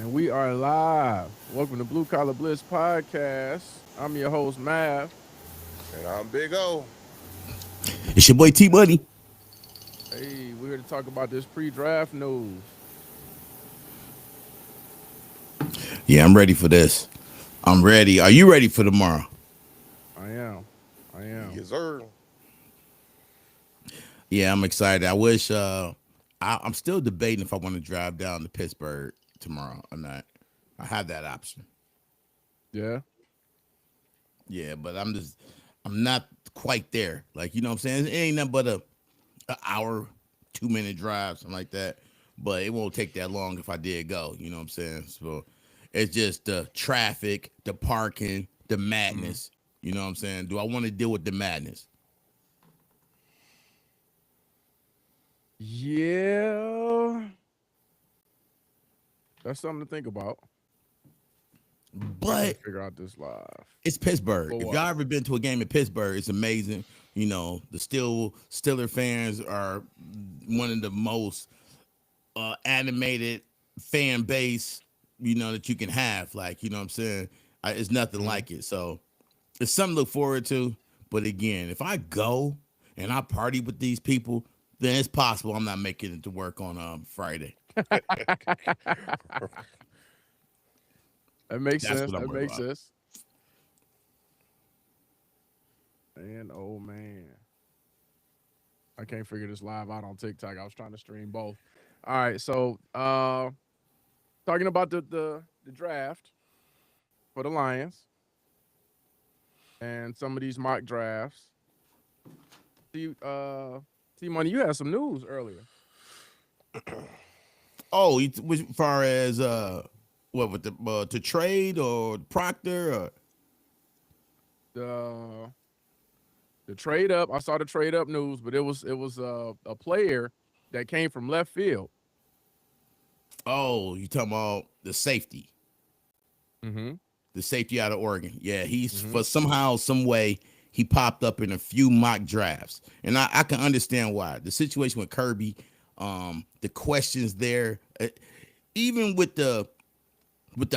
And we are live. Welcome to Blue Collar Bliss Podcast. I'm your host, Mav. And I'm Big O. It's your boy T Money. Hey, we're here to talk about this pre-draft news. Yeah, I'm ready for this. I'm ready. Are you ready for tomorrow? I am. I am. Yes, sir. Yeah, I'm excited. I wish I'm still debating if I want to drive down to Pittsburgh tomorrow or not. I have that option. Yeah. Yeah, but I'm not quite there. Like, you know what I'm saying? It ain't nothing but a hour, 2 minute drive, something like that. But it won't take that long if I did go. You know what I'm saying? So it's just the traffic, the parking, the Mhm. madness. You know what I'm saying? Do I want to deal with the madness? Yeah. That's something to think about. I can't But figure out this live. it's Pittsburgh. But If what? y'all ever been to a game in Pittsburgh, it's amazing. You know, the Stiller fans are one of the most animated fan base, you know, that you can have. Like, you know what I'm saying? It's nothing Mhm. like it. So it's something to look forward to. But again, if I go and I party with these people, then it's possible I'm not making it to work on Friday. That makes That's sense. what I'm That worried makes about. sense. And oh man, I can't figure this live out on TikTok. I was trying to stream both. All right, so talking about the draft for the Lions and some of these mock drafts. See, T Money, you had some news earlier. Oh, as far as what with the to trade or Proctor or The the trade up. I saw the trade up news, but it was a player that came from left field. oh, you talking about Mm-hmm. the safety out of Oregon? Yeah, he's Mm-hmm. for somehow, some way he popped up in a few mock drafts, and I can understand why. The situation with Kirby, the questions there, even with the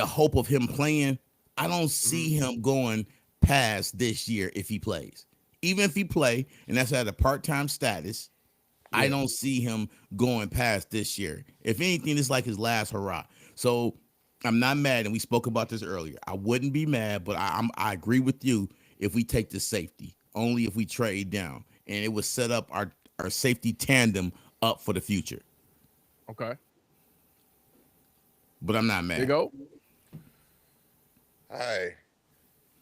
hope of him playing, I don't Mm-hmm. see him going past this year if he plays. Even if he play, and that's at a part time status, I Yeah. don't see him going past this year. If anything, it's like his last hurrah. So I'm not mad, and we spoke about this earlier. I wouldn't be mad, but I agree with you if we take the safety, only if we trade down, and it would set up our safety tandem up for the future. Okay. But I'm not Big mad. O. Hey,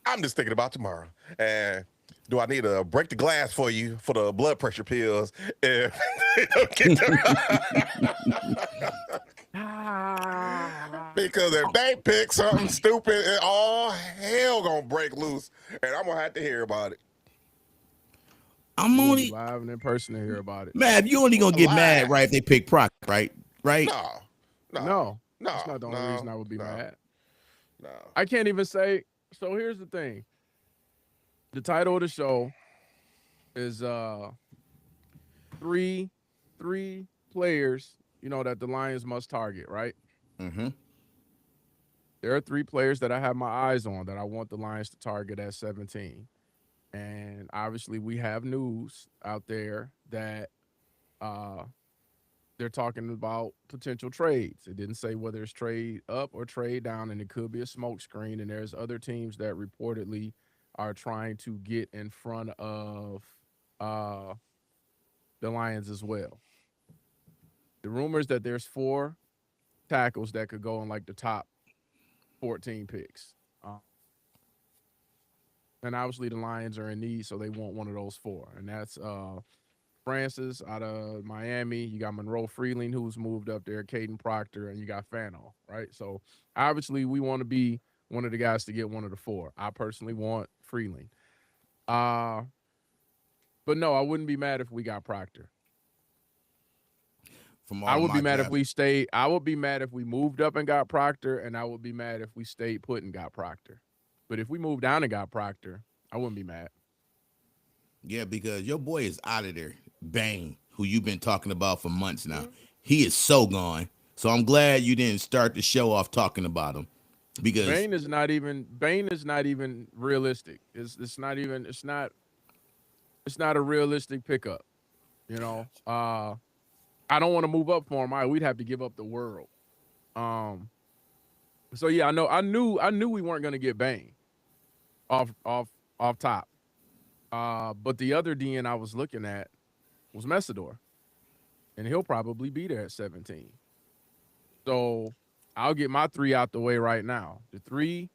I'm just thinking about tomorrow. And do I need to break the glass for you for the blood pressure pills? If they don't get Ah. because if they pick something stupid, all hell gonna break loose, and I'm gonna have to hear about it. I'm You gonna be only live and in person to hear about it. mad. You only gonna get mad, Live? right? If they pick Proc, right? Right? No, no, No, that's no, not the only reason no, I would be no, mad. no. I can't even say. So here's the thing. The title of the show is three three players, that the Lions must target, right? Mm-hmm. There are three players that I have my eyes on that I want the Lions to target at 17. And obviously we have news out there that uh they're talking about potential trades. It didn't say whether it's trade up or trade down, and it could be a smokescreen. And there's other teams that reportedly are trying to get in front of uh the Lions as well. The rumors that there's four tackles that could go in like the top 14 picks. And obviously the Lions are in need, so they want one of those four. And that's Francis out of Miami. You got Monroe Freeling, who's moved up there, Caden Proctor, and you got Fano, right? So obviously we want to be one of the guys to get one of the four. I personally want Freeling. Uh, but no, I wouldn't be mad if we got Proctor. From I all would be my mad if drafts. we stayed. I would be mad if we moved up and got Proctor, and I would be mad if we stayed put and got Proctor. But if we moved down and got Proctor, I wouldn't be mad. Yeah, because your boy is out of there. Bang, who you've been talking about for months now. Mhm. He is so gone. So I'm glad you didn't start the show off talking about him because Bane is not even realistic. It's not a realistic pickup. You know, I don't want to move up for him. We'd have to give up the world. Um, so yeah, I knew we weren't going to get Bane off off off top. But the other DN I was looking at was Messidor, and he'll probably be there at 17. So I'll get my three out the way right now. The three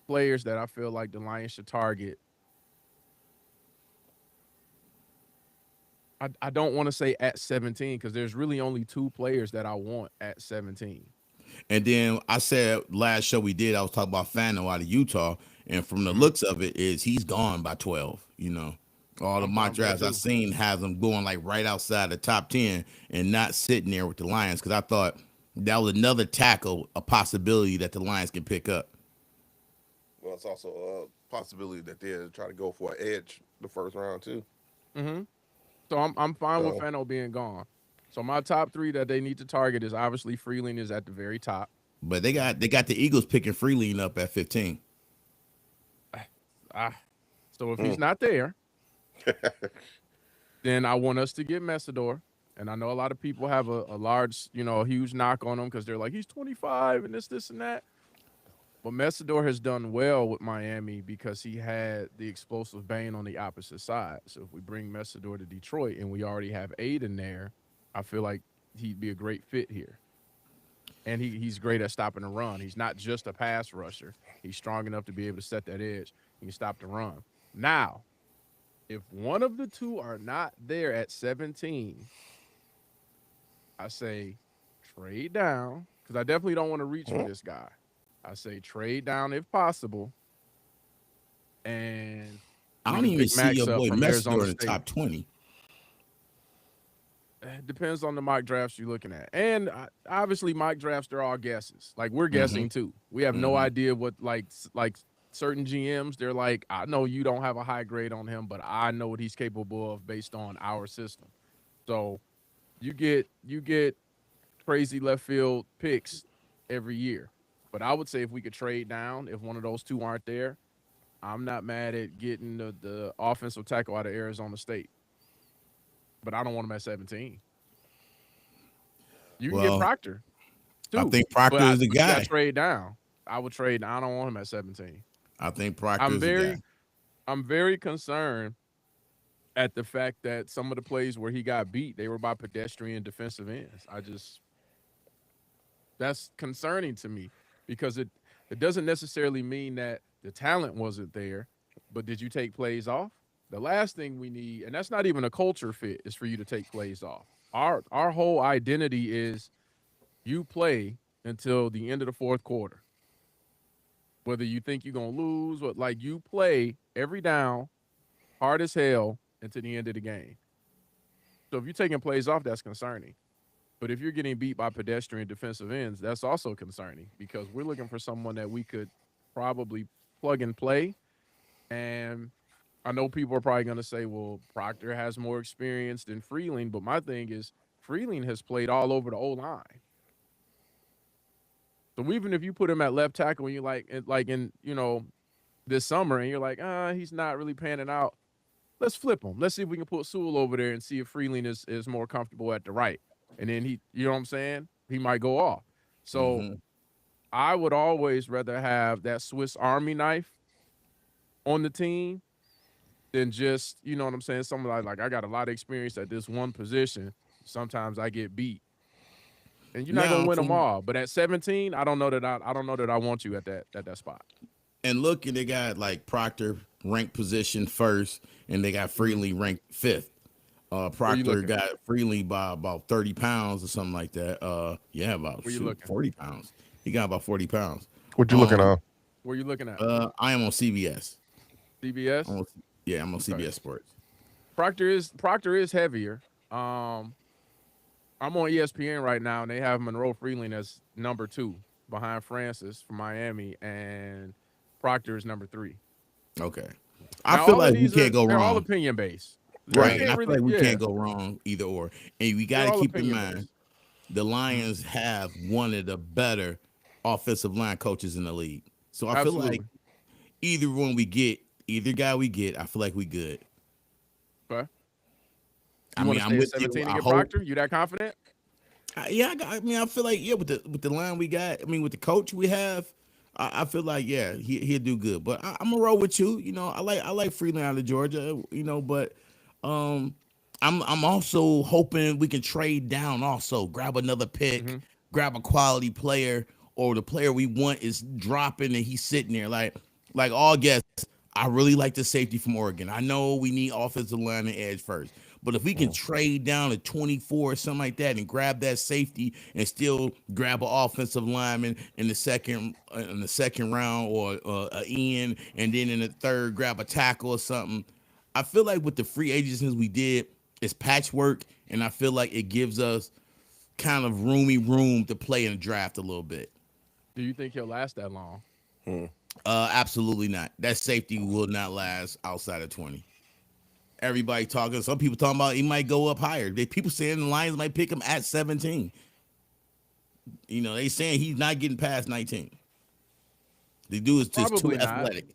players that I feel like the Lions should target. I don't want to say at 17 because there's really only two players that I want at 17. and then I said last show we did I was talking about Fano out of Utah, and from the Mm-hmm. looks of it is he's gone by 12. All the I'm mock fine with that drafts I've too. seen has him going like right outside the top 10 and not sitting there with the Lions because I thought that was another tackle, a possibility that the Lions can pick up. Well, it's also a possibility that they'll try to go for an edge the first round too. Mm-hmm. So I'm fine with So Fano being gone. So my top three that they need to target is obviously Freeling is at the very top. But they got the Eagles picking Freeling up at 15. Ah, so if he's mm, not there, then I want us to get Messidor. And I know a lot of people have a large, a huge knock on him because they're like, he's 25 and this, and that. But Messidor has done well with Miami because he had the explosive Bane on the opposite side. So if we bring Messidor to Detroit and we already have Aiden there, I feel like he'd be a great fit here. And he's great at stopping the run. He's not just a pass rusher. He's strong enough to be able to set that edge. He can stop the run. Now, if one of the two are not there at 17, I say trade down because I definitely don't want to reach for mm. this guy. I say trade down if possible, and I we don't can even pick see Max your up boy from Messidor Arizona in the State. top 20. Depends on the mock drafts you're looking at, and obviously mock drafts they're all guesses. Like we're Mm-hmm. guessing too. We have no Mm-hmm. idea what like certain GMs. They're like, I know you don't have a high grade on him, but I know what he's capable of based on our system. So you get crazy left field picks every year. But I would say if we could trade down, if one of those two aren't there, I'm not mad at getting the offensive tackle out of Arizona State. But I don't want him at 17. You can get Well, Proctor I too, think Proctor is the but you got to guy. trade down. I would trade. I don't want him at 17. I think Proctor I'm is the guy. very I'm very concerned at the fact that some of the plays where he got beat, they were by pedestrian defensive ends. That's concerning to me because it doesn't necessarily mean that the talent wasn't there, but did you take plays off? The last thing we need, and that's not even a culture fit, is for you to take plays off. Our whole identity is you play until the end of the fourth quarter. Whether you think you're gonna lose, or like you play every down, hard as hell until the end of the game. So if you're taking plays off, that's concerning. But if you're getting beat by pedestrian defensive ends, that's also concerning because we're looking for someone that we could probably plug and play. And I know people are probably going to say, well, Proctor has more experience than Freeling. But my thing is, Freeling has played all over the O line. So even if you put him at left tackle and you like in, this summer and you're like, he's not really panning out, let's flip him. Let's see if we can put Sewell over there and see if Freeling is more comfortable at the right. And then you know what I'm saying? He might go off. So Mm-hmm. I would always rather have that Swiss Army knife on the team than just, you know what I'm saying? Someone like I got a lot of experience at this one position. Sometimes I get beat. And you're not gonna Now, win them from all. But at 17, I don't know that I want you at that spot. and looking, they got like Proctor ranked position first, and they got Mhm. Freely ranked fifth. Where you Proctor looking? got Freely by about 30 pounds or something like that. Yeah, about Where you looking? 40 pounds. He got about 40 pounds. What you looking Um, on? Where you looking at? I am on CBS. CBS? I'm on, yeah, I'm on Okay. CBS Sports. Proctor is heavier. I'm on ESPN right now, and they have Monroe Freeling as number 2 behind Francis from Miami, and Proctor is number 3. Okay. I Now feel all of like we these can't go they're all wrong. opinion based. We Right. Right. And can't I feel really, like we yeah, can't go wrong either or. And we got they're to all keep in opinion mind based. the Mhm. Lions have one of the better offensive line coaches in the league. So I feel like Absolutely. either one we get, either guy we get, I feel like we good. Okay. I You want mean, to I'm stay at with you. 17 and I get hope. Proctor? You that confident? Yeah, I mean, I feel like with the line we got. I mean, with the coach we have, I feel like he'll do good. But I'm gonna roll with you. I like Freeland out of Georgia. But um, I'm also hoping we can trade down. Also, grab another pick, Hmm. grab a quality player, or the player we want is dropping and he's sitting there like all guests. I really like the safety from Oregon. I know we need offensive line and edge first, but if we can trade down to 24 or something like that and grab that safety and still grab an offensive lineman in the second round or a end, and then in the third grab a tackle or something, I feel like with the free agents we did, it's patchwork, and I feel like it gives us kind of roomy room to play in the draft a little bit. Do you think he'll last that long? Absolutely not. That safety will not last outside of 20. Everybody talking. Some people talking about he might go up higher. People saying the Lions might pick him at 17. They saying he's not getting past 19. The dude is just too Probably not. athletic.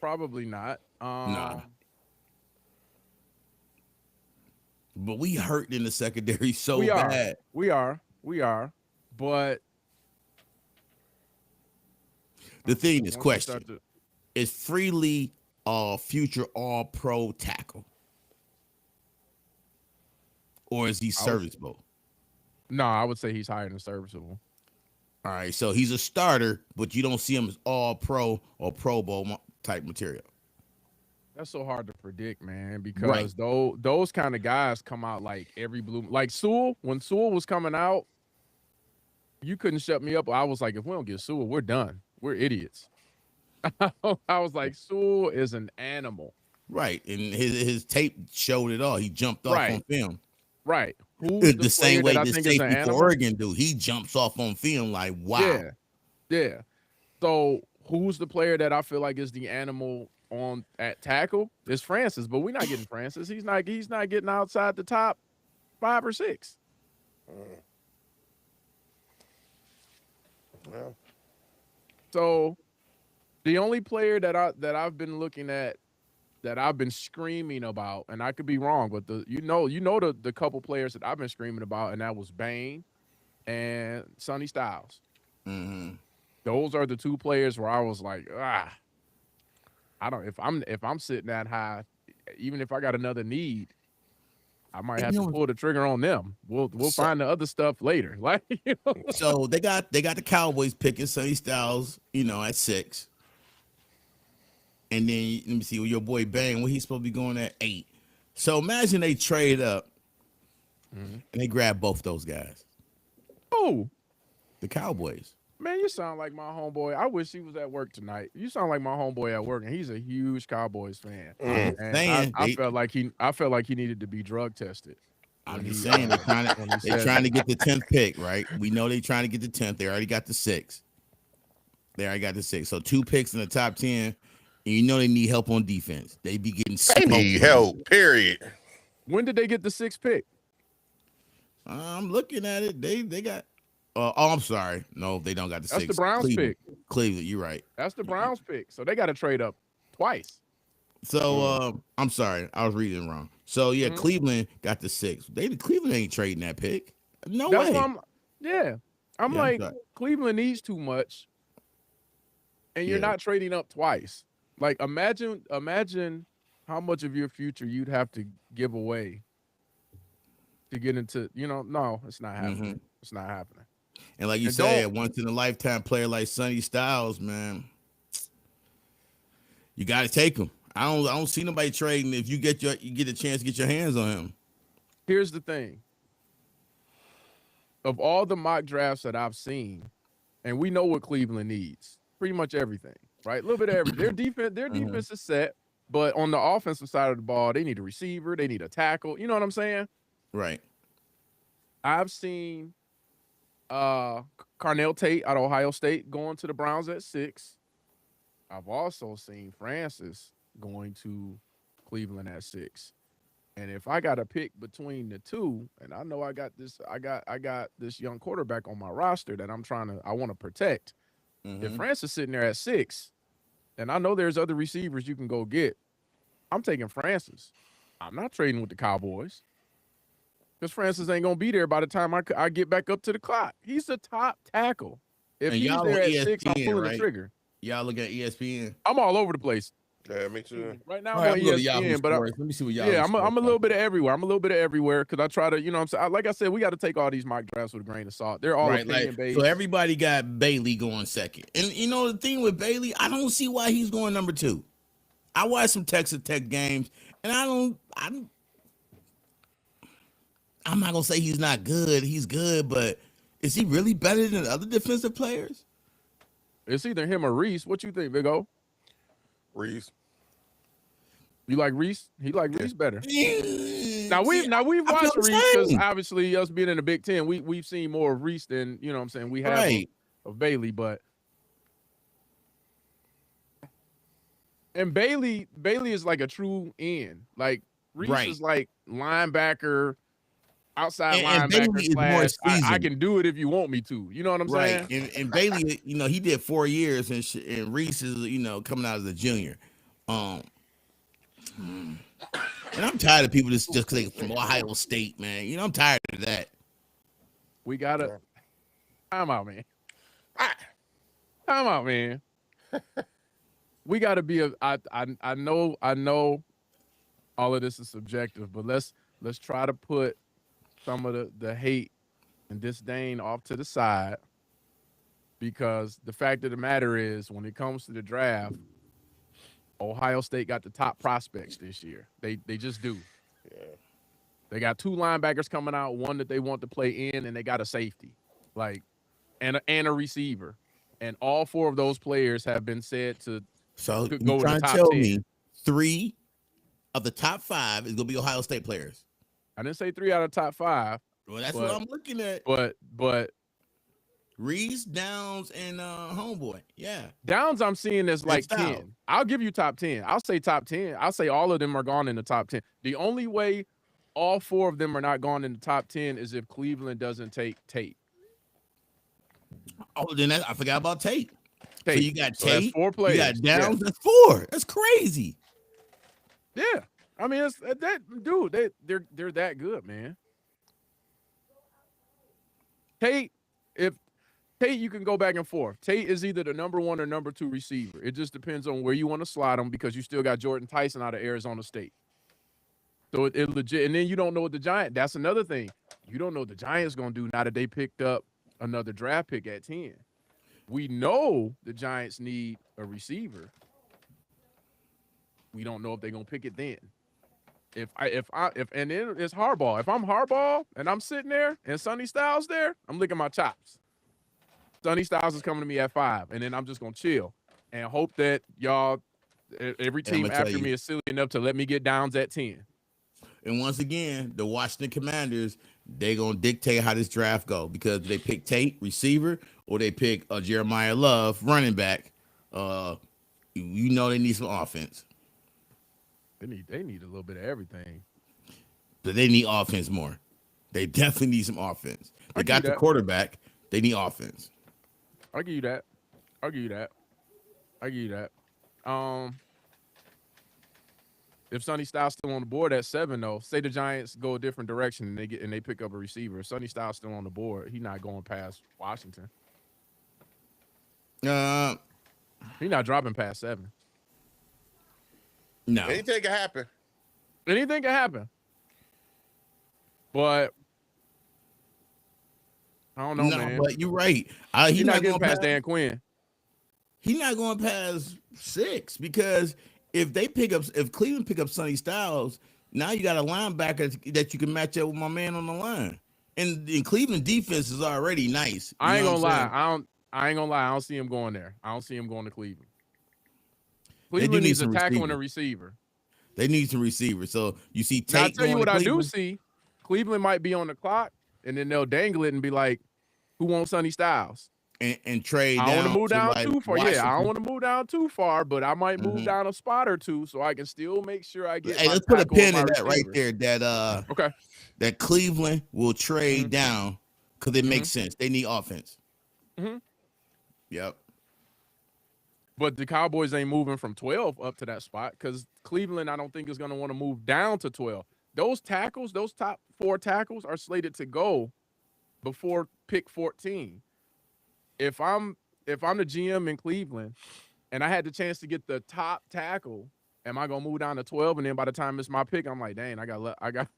Probably not. Nah. But we hurt in the secondary so We are. bad. We are. We are. But The thing is, once you start question: to, is Freely a future All Pro tackle, or is he I was serviceable? no, I would say he's higher than serviceable. All right, so he's a starter, but you don't see him as All Pro or Pro Bowl type material. That's so hard to predict, man, Right. because those kind of guys come out like every blue. Like Sewell, when Sewell was coming out, you couldn't shut me up. I was like, if we don't get Sewell, we're done. We're idiots. I was like, Sewell is an animal. Right, and his tape showed it all. He jumped off on Right, film. right. Who's the The same player that way I the think is an safety for animal? Oregon do. He jumps off on film like, wow. Yeah, yeah. So who's the player that I feel like is the animal on at tackle? It's Francis, but we're not getting Francis. He's not getting outside the top 5 or 6. Well, So the only player that I've been looking at that I've been screaming about, and I could be wrong, but the couple players that I've been screaming about, and that was Bain and Sonny Styles. Hmm. Those are the two players where I was like, I don't if I'm sitting that high, even if I got another need, I might And have to pull the trigger on them. We'll so, find the other stuff later. Like so they got the Cowboys picking Sonny Styles, at 6. And then let me see, your boy Bang, what he's supposed to be going at 8. So imagine they trade up Mhm. and they grab both those guys, Oh, the Cowboys. man, you sound like my homeboy. I wish he was at work tonight. You sound like my homeboy at work, and he's a huge Cowboys fan. I'm just And I, saying I felt like he needed to be drug tested I'm when just he saying when he they're said trying to that. get the 10th pick, right? We know they're trying to get the 10th. They already got the 6. They already got the 6. So 2 picks in the top 10. And they need help on defense. They be getting they smoked need on defense. help. Period. When did they get the 6th pick? I'm looking at it. They got. Oh, I'm sorry. No, they don't got the That's the 6. Browns Cleveland. pick. Cleveland. You're right. That's the Browns pick. So they got to trade up twice. So I'm sorry. I was reading it wrong. So yeah, Mhm. Cleveland got the 6. Cleveland ain't trading that pick. No That's why way. yeah. I'm Yeah, I'm like, sorry. Cleveland needs too much, and you're Yeah. not trading up twice. Like, imagine how much of your future you'd have to give away to get into, no, it's not Hmm. happening. It's not happening. And like you And don't said, once in a lifetime player like Sonny Styles, man, you got to take him. I don't see nobody trading if you get a chance to get your hands on him. Here's the thing. Of all the mock drafts that I've seen, and we know what Cleveland needs, pretty much everything, right? A little bit of everything. Their Hmm. defense is set, but on the offensive side of the ball, they need a receiver, they need a tackle. You know what I'm saying? Right. I've seen Carnell Tate out of Ohio State going to the Browns at 6. I've also seen Francis going to Cleveland at 6. And if I got to pick between the two, and I know I got this young quarterback on my roster that I want to protect. If Mm-hmm. France is sitting there at 6, and I know there's other receivers you can go get, I'm taking Francis. I'm not trading with the Cowboys because Francis ain't gonna be there by the time I get back up to the clock. He's the top tackle. If And he's y'all on there at 6, I'm ESPN, pulling the right? trigger. Y'all look at ESPN. I'm all over the place. Yeah, me too. Right now All I'm right, on I'm going to Yahoo ESPN, but Sports. Let me see what Yahoo yeah, Sports I'm a got. little bit of everywhere. I'm a little bit of everywhere because I try to, I'm saying, like I said, we got to take all these mock drafts with a grain of salt. They're all Right, like opinion so based. everybody got Bailey going second. And the thing with Bailey, I don't see why he's going number 2. I watched some Texas Tech games and I'm not gonna say he's not good. He's good, but is he really better than other defensive players? It's either him or Reese. What you think, Big O? Reese. You like Reese? He like Yeah. Reese better. Now See, we've I feel watched the Reese because same. obviously us being in the Big Ten, we've seen more of Reese than what I'm saying we have Right. of Bailey, but and Bailey is like a true end. Like Reese Right. is like linebacker, outside And linebacker Bailey is more slash I seasoned. can do it if you want me to. You know what I'm Right. saying? And Bailey, he did 4 years and Reese is, coming out as a junior. Um and I'm tired of people just because they from Ohio State, man. I'm tired of that. We gotta Yeah. time out, man. Ah, Time out, man. We gotta be I know all of this is subjective, but let's try to put some of the hate and disdain off to the side because the fact of the matter is when it comes to the draft, Ohio State got the top prospects this year. They just do. yeah. They got 2 linebackers coming out, one that they want to play in, and they got a safety, like and a receiver. And all 4 of those players have been said to So could you go in the trying to top tell 10. me 3 of the top 5 is gonna be Ohio State players? I didn't say 3 out of the top 5, Well, that's what but I'm looking at. but Reese, Downs, and Homeboy. Yeah. Downs I'm seeing as And like Styles. 10. I'll give you top 10. I'll say top 10. I'll say all of them are gone in the top 10. The only way all 4 of them are not gone in the top 10 is if Cleveland doesn't take Tate. Oh, then I forgot about Tate. So Tate. you got So that's Tate, 4 you got players. Yeah. Downs, that's 4. That's crazy. Yeah. I mean, it's that dude, they're that good, man. Tate, if Tate, you can go back and forth. Tate is either the number 1 or number 2 receiver. It just depends on where you want to slide him because you still got Jordan Tyson out of Arizona State. So it legit, and then you don't know what the Giants. That's another thing. You don't know what the Giants gonna do now that they picked up another draft pick at 10. We know the Giants need a receiver. We don't know if they're gonna pick it then. And then it's Harbaugh. If I'm Harbaugh and I'm sitting there and Sonny Styles there, I'm licking my chops. Sonny Styles is coming to me at 5, and then I'm just gonna chill and hope that every And I'm team gonna tell after you. me is silly enough to let me get Downs at 10. And once again, the Washington Commanders, they gonna dictate how this draft go because they pick Tate, receiver, or they pick Jeremiah Love, running back. They need some offense. They need a little bit of everything. But they need offense more. They definitely need some offense. They I give you got the that. quarterback. They need offense. I'll give you that. I'll give you that. I'll give you that. If Sonny Styles still on the board at 7, though, say the Giants go a different direction and they pick up a receiver. If Sonny Styles still on the board, he's not going past Washington. Uh, He's not dropping past 7. no. Anything can happen. Anything can happen. But I don't know, No, man. but you're right. He's He's not not getting going past past. Dan Quinn. He's not going past 6 because if Cleveland pick up Sonny Styles, now you got a linebacker that you can match up with my man on the line. And Cleveland defense is already nice. I ain't know gonna what I'm lie. saying? I ain't gonna lie. I don't see him going there. I don't see him going to Cleveland. They do Cleveland need needs a some tackle and a receiver. receiver. They need some receivers. So you see Now I Tate tell you going to what I do Cleveland. see. Cleveland might be on the clock, and then they'll dangle it and be like, "Who wants Sonny Styles?" and trade I don't want to down move to down like too far. Yeah, I don't Washington. want to move down too far, but I might move Mhm. down a spot or two so I can still make sure I get Hey, my let's put a tackle or pin my in that right receiver. there. Okay. That Cleveland will Mm-hmm. trade down because it Mm-hmm. makes sense. They need offense. Mm-hmm. Yep. But the Cowboys ain't moving from 12 up to that spot because Cleveland, I don't think, is going to want to move down to 12. Those tackles, those top 4 tackles are slated to go before pick 14. If I'm the GM in Cleveland and I had the chance to get the top tackle, am I gonna move down to 12? And then by the time it's my pick, I'm like, dang, I got.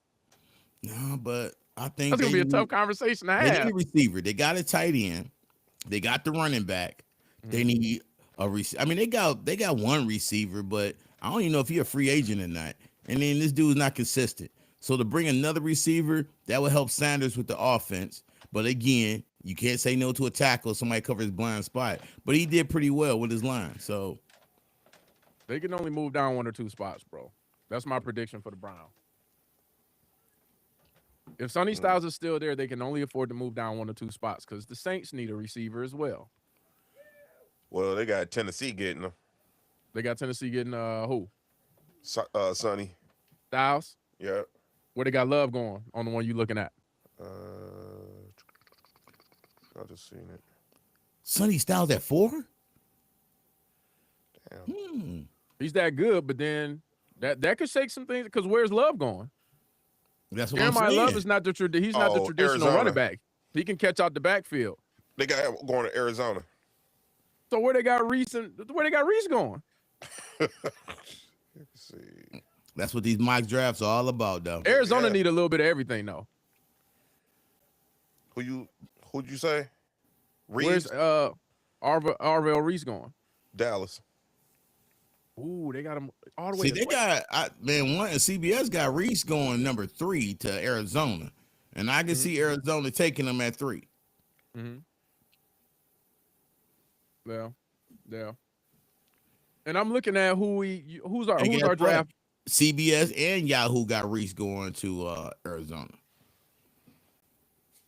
No, but I think That's gonna be a tough conversation to they need have. a receiver. They got a tight end. They got the running back. They Mm-hmm. need a receiver. I mean, they got one receiver, but I don't even know if he's a free agent or not. And then this dude's not consistent. So to bring another receiver, that would help Sanders with the offense. But again, you can't say no to a tackle if somebody covers his blind spot. But he did pretty well with his line. So They can only move down 1 or 2 spots, bro. That's my prediction for the Browns. If Sonny Styles is still there, they can only afford to move down 1 or 2 spots because the Saints need a receiver as well. Well, they got Tennessee getting them. They got Tennessee getting who? Sonny. Styles. Yeah. Where they got Love going on the one you looking at? I just seen it. Sonny Styles at 4? Damn. He's that good, but then that could shake some things because where's Love going? That's what Jeremiah I'm saying. Love is not he's not the traditional Arizona. running back. He can catch out the backfield. They got him going to Arizona. So where they got Reese going? Let's see. That's what these mock drafts are all about, though. Arizona Yeah. need a little bit of everything though. Who'd you say? Where's Reeves? Arvell Reese going? Dallas. Ooh, they got him all the way. See, to they got CBS got Reese going number 3 to Arizona, and I can see Arizona taking them at 3. Mm-hmm. Yeah. And I'm looking at who's our draft. CBS and Yahoo got Reese going to Arizona.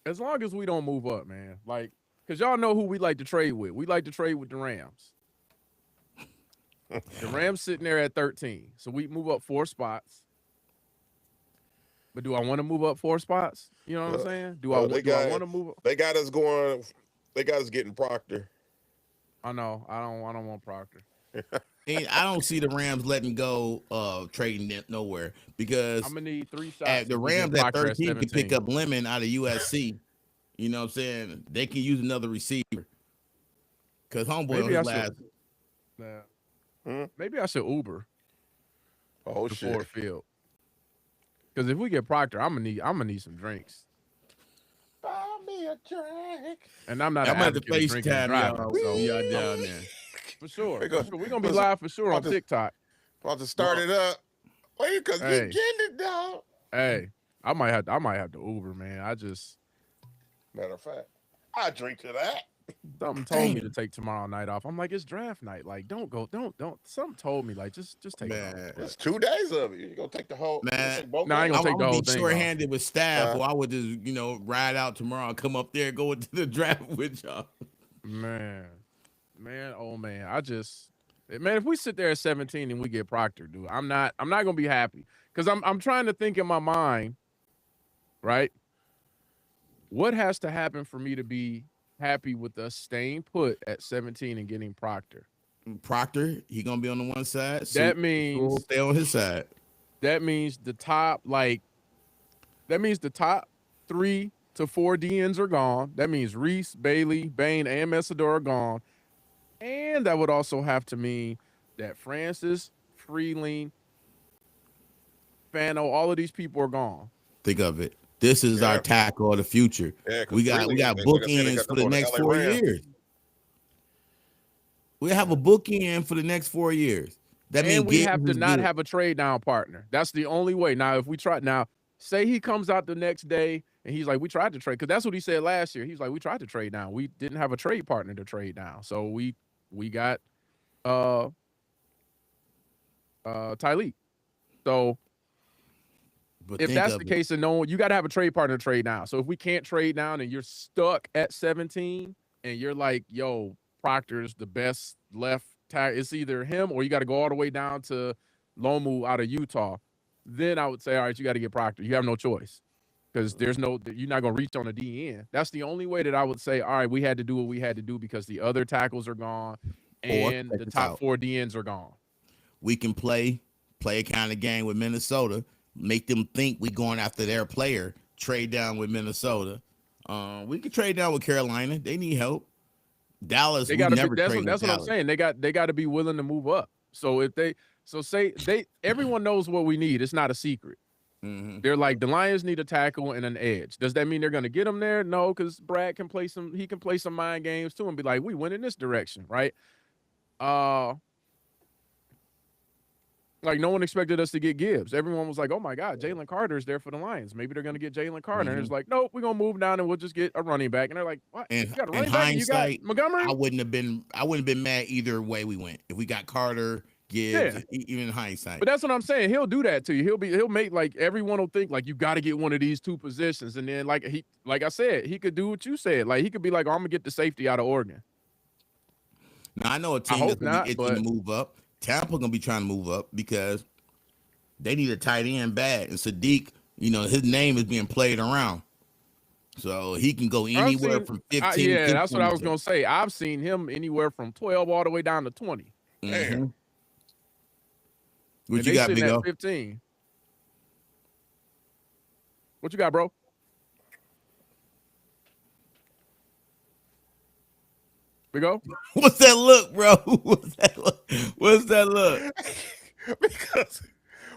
As long as we don't move up, man. Like, because y'all know who we like to trade with. We like to trade with the Rams. The Rams sitting there at 13. So we move up 4 spots. But do I want to move up 4 spots? You know what I'm saying? Do I want to move up? They got us going. They got us getting Proctor. I know. I don't want Proctor. And I don't see the Rams letting go of trading it nowhere because I'm gonna need 3 shots. at the Rams at 13 can pick up Lemon out of USC. You know what I'm saying? They can use another receiver. Because homeboy last. Maybe I should Uber Oh to shit! Ford Field. Because if we get Proctor, I'm gonna need some drinks. Buy me a drink. And I'm not. I'm an at the advocate of drinking and FaceTime driving, so y'all down there. for sure. We're We're gonna be live for sure on TikTok. About to start it up. Wait, because you Hey. getting it down. Hey, I might have to Uber, man. Matter of fact, I drink to that. Something told me to take tomorrow night off. I'm like, it's draft night. Like, don't go, don't. Something told me like, just take it off. It's 2 days of it. You gonna take the whole? Man, both I ain't days? gonna take the whole be thing short-handed with staff, or I would just, ride out tomorrow and come up there, go into the draft with y'all. Man, oh man, if we sit there at 17 and we get Proctor, dude, I'm not gonna be happy because I'm trying to think in my mind, right? What has to happen for me to be happy with us staying put at 17 and getting Proctor? Proctor, he gonna be on the one side. So That means we'll stay on his side. That means the top 3 to 4 DNs are gone. That means Reese, Bailey, Bain, and Messador are gone. And that would also have to mean that Francis, Freeling, Fano, all of these people are gone. Think of it. This is our tackle of the future. Yeah, we got bookends for the next 4 years. We have a bookend for the next 4 years. That means we have to not have a trade down partner. That's the only way. Now, if we try say he comes out the next day and he's like, we tried to trade, because that's what he said last year. He's like, we tried to trade down. We didn't have a trade partner to trade down. So we got Tyleek. So if that's the case, then you got to have a trade partner to trade down. So if we can't trade down and you're stuck at 17 and you're like, yo, Proctor's the best left tackle. It's either him or you got to go all the way down to Lomu out of Utah. Then I would say, all right, you got to get Proctor. You have no choice because you're not going to reach on the DN. That's the only way that I would say, all right, we had to do what we had to do because the other tackles are gone Or and check the this top out. 4 DNs are gone. We can play a kind of game with Minnesota, make them think we going after their player, trade down with Minnesota. We could trade down with Carolina. They need help. Dallas, They we got to be. never That's trade what with that's what I'm Dallas. saying. They got to be willing to move up. So if they say everyone knows what we need. It's not a secret. Mm-hmm. They're like the Lions need a tackle and an edge. Does that mean they're going to get them there? No, because Brad can play some. He can play some mind games too and be like, we went in this direction, right? Like no one expected us to get Gibbs. Everyone was like, "Oh my God, Jalen Carter's there for the Lions. Maybe they're going to get Jalen Carter." And it's like, "Nope, we're going to move down and we'll just get a running back." And they're like, "What? And You got a in running back and you got hindsight, Montgomery?" I wouldn't have been mad either way we went. If we got Carter, Gibbs, Yeah. even in hindsight. But that's what I'm saying. He'll do that to you. He'll make like everyone will think like you got to get one of these 2 positions, and then like I said, he could do what you said. Like he could be like, oh, I'm gonna get the safety out of Oregon. Now I know a I team that's hope gonna not, be itching but to move up. Tampa gonna be trying to move up because they need a tight end bad. And Sadiq, his name is being played around. So he can go I've anywhere seen. from 15 Yeah, to that's what I was 22. gonna say. I've seen him anywhere from 12 all the way down to 20, Mm-hmm. Damn. What and you they got, sitting Big at O? 15. What you got, bro? Big O? What's that look, bro? What's that look? What's that look? Because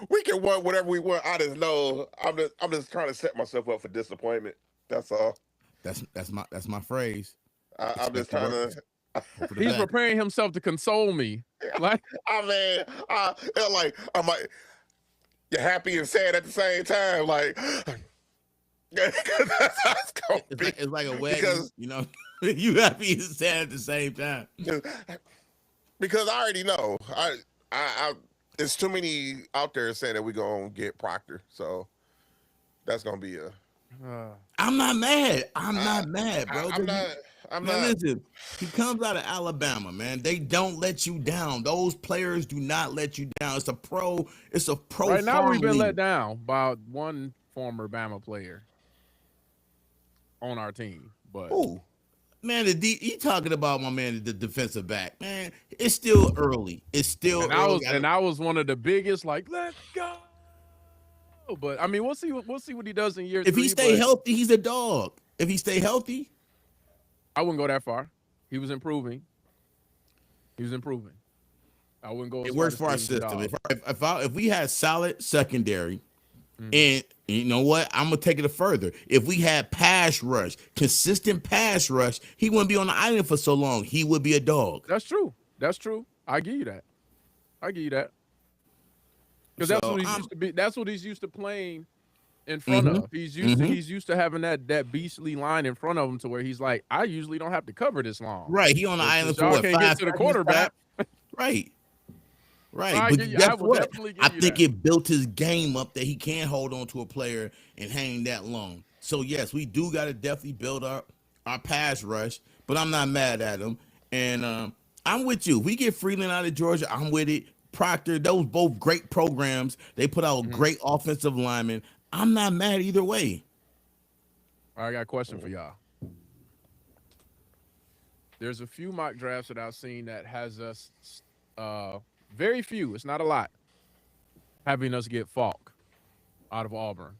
we can want whatever we want. I just know I'm just trying to set myself up for disappointment. That's all. That's my phrase. I'm just Expect the trying worst. to. Hope for the He's best. preparing himself to console me. Like I mean, I'm like, you're happy and sad at the same time. Like, that's how it's gonna be. It's like a wedding, Because you happy and sad at the same time. because I already know. I there's too many out there saying that we're gonna get Proctor, so that's gonna be a. I'm not mad. I'm not mad, bro. I'm not. I'm Man, not. listen, he comes out of Alabama, man. They don't let you down. Those players do not let you down. It's a pro right now, farm we've been league. let down by one former Bama player on our team, but Ooh. Man, you talking about my man, the defensive back. Man, it's still early. It's still and I early. was one of the biggest. Like, let's go. But I mean, we'll see what he does in year If 3. he stay but healthy, he's a dog. If he stay healthy, I wouldn't go that far. He was improving. I wouldn't go. it As works far for our as being the system. dog. If we had solid secondary, and you know what, I'm gonna take it further. If we had consistent pass rush, he wouldn't be on the island for so long. He would be a dog. That's true. I give you that. Because that's So what he's I'm used to be. That's what he's used to playing in front Mhm. of. He's used to having that beastly line in front of him to where he's like, I usually don't have to cover this long. right. He on the But island since for y'all what, can't 5 get to the seconds, quarterback. Right. Right. I But give you- guess I will what? definitely give I you think that. it built his game up that he can't hold on to a player and hang that long. So yes, we do got to definitely build up our pass rush, but I'm not mad at him. And I'm with you. If we get Freeland out of Georgia, I'm with it. Proctor, those both great programs. They put out great offensive linemen. I'm not mad either way. I got a question for y'all. There's a few mock drafts that I've seen that has us very few. It's not a lot. Having us get Falk out of Auburn.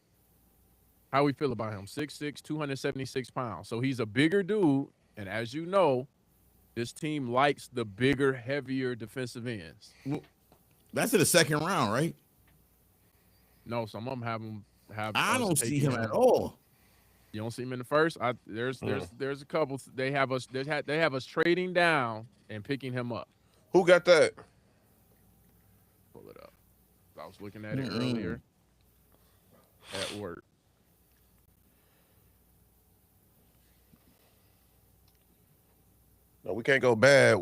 How we feel about him? 6'6", 276 pounds. So he's a bigger dude, and as you know, this team likes the bigger, heavier defensive ends. That's in the second round, right? No, some of them have. I us don't see taking him at all. You don't see him in the first. There's a couple. They have us trading down and picking him up. Who got that? Pull it up. I was looking at it earlier at work. No, we can't go bad.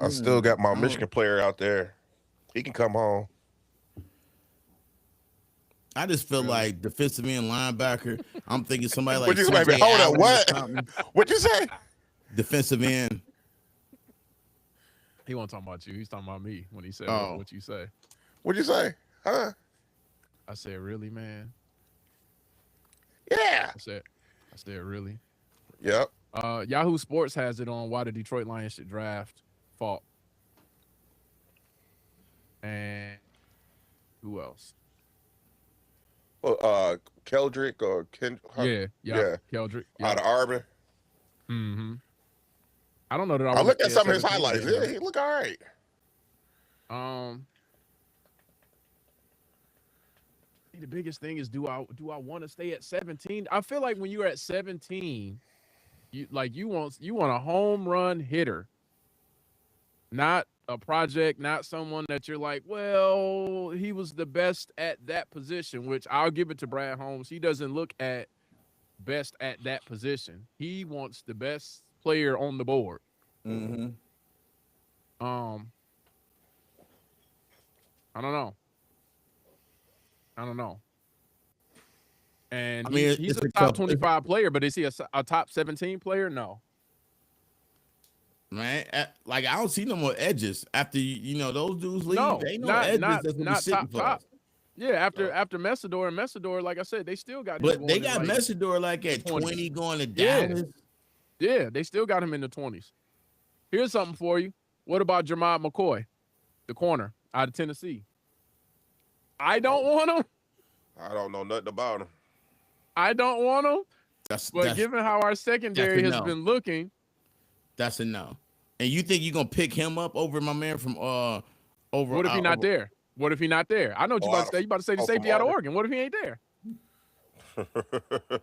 I still got my Michigan player out there. He can come home. I just feel like defensive end linebacker. I'm thinking somebody like What you say? CJ Hold up, Allen or what? something. What'd you say? defensive end. He wasn't talking about you. He's talking about me when he said Oh, what you say. What'd you say? Huh? I said, really, man? Yeah. I said, really? Yep. Yahoo Sports has it on why the Detroit Lions should draft Falk. And who else? Well, Keldrick or Ken. Huh? Yeah, Yeah. Keldrick. Out Yeah. of Auburn. Mm-hmm. I don't know that I I want to looked at stay at some of his 17 highlights. again, Yeah, though. he look all right. Um, the biggest thing is do I want to stay at 17? I feel like when you're at 17, you want a home run hitter, not a project, not someone that you're like, well, he was the best at that position, which I'll give it to Brad Holmes. He doesn't look at best at that position. He wants the best player on the board. mm-hmm. Um, I don't know. I don't know. And I mean, he's it's a a top couple. 25 player, but is he a top 17 player? No. Man, like I don't see no more edges after those dudes leave. No, There ain't no not edges not that's gonna be not sitting top for us. top. Yeah, after Messidor, like I said, they still got him But they going in got like Messidor like the at 20s. 20 going to Yeah, Dallas. yeah, they still got him in the 20s. Here's something for you. What about Jermod McCoy, the corner out of Tennessee? I don't want him. I don't know nothing about him. I don't want him. That's But given how our secondary has no. been looking, That's a no. And you think you're gonna pick him up over my man from over? what if he not there? What if he not there? I know what you about to say. You about to say the from safety out of Auburn. Oregon. What if he ain't there?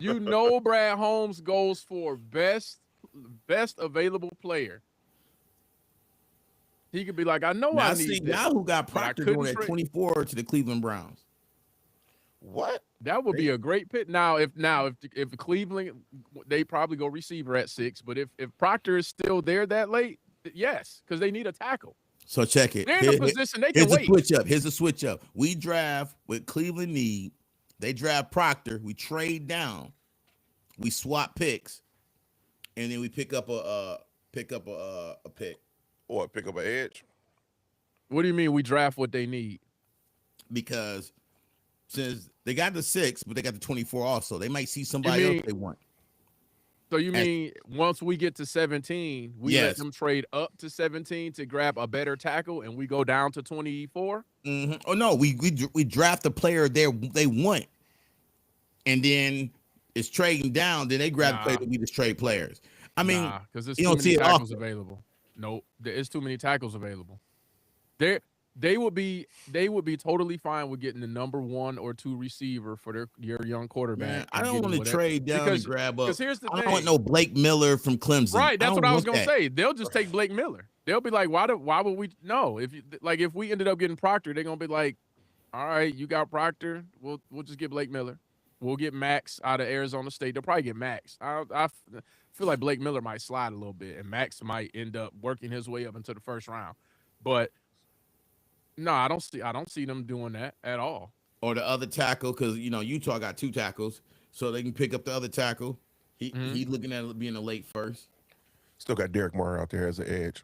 You know Brad Holmes goes for best available player. He could be like, I know Now I I see need this, Yahoo got but I Proctor couldn't going at trade. 24 to the Cleveland Browns. What? That would be a great pick. Now, if Cleveland, they probably go receiver at 6. But if Proctor is still there that late, yes, because they need a tackle. So check it. They're in a position they can Here's a wait. switch up. Here's a switch up. We draft what Cleveland need. They draft Proctor. We trade down. We swap picks, and then we pick up a pick. Or pick up an edge? What do you mean we draft what they need? Because since they got the 6, but they got the 24 also, they might see somebody else they want. So you mean once we get to 17, we let them trade up to 17 to grab a better tackle, and we go down to 24? Mm-hmm. Oh no, we draft the player they want, and then it's trading down. Then they grab the player that we just trade players. I mean, because there's you too don't many see it tackles often. available. Nope, there is too many tackles available. They would be totally fine with getting the number 1 or 2 receiver for your young quarterback. Man, I don't want to trade down and grab up. Because here's the thing. I don't want no Blake Miller from Clemson. Right, that's what I was gonna that. say. They'll just take Blake Miller. They'll be like, why would we? No, if we ended up getting Proctor, they're gonna be like, all right, you got Proctor. We'll just get Blake Miller. We'll get Max out of Arizona State. They'll probably get Max. I feel like Blake Miller might slide a little bit, and Max might end up working his way up into the first round. But no, I don't see them doing that at all. Or the other tackle, because Utah got 2 tackles, so they can pick up the other tackle. He looking at it being a late first. Still got Derek Moore out there as an edge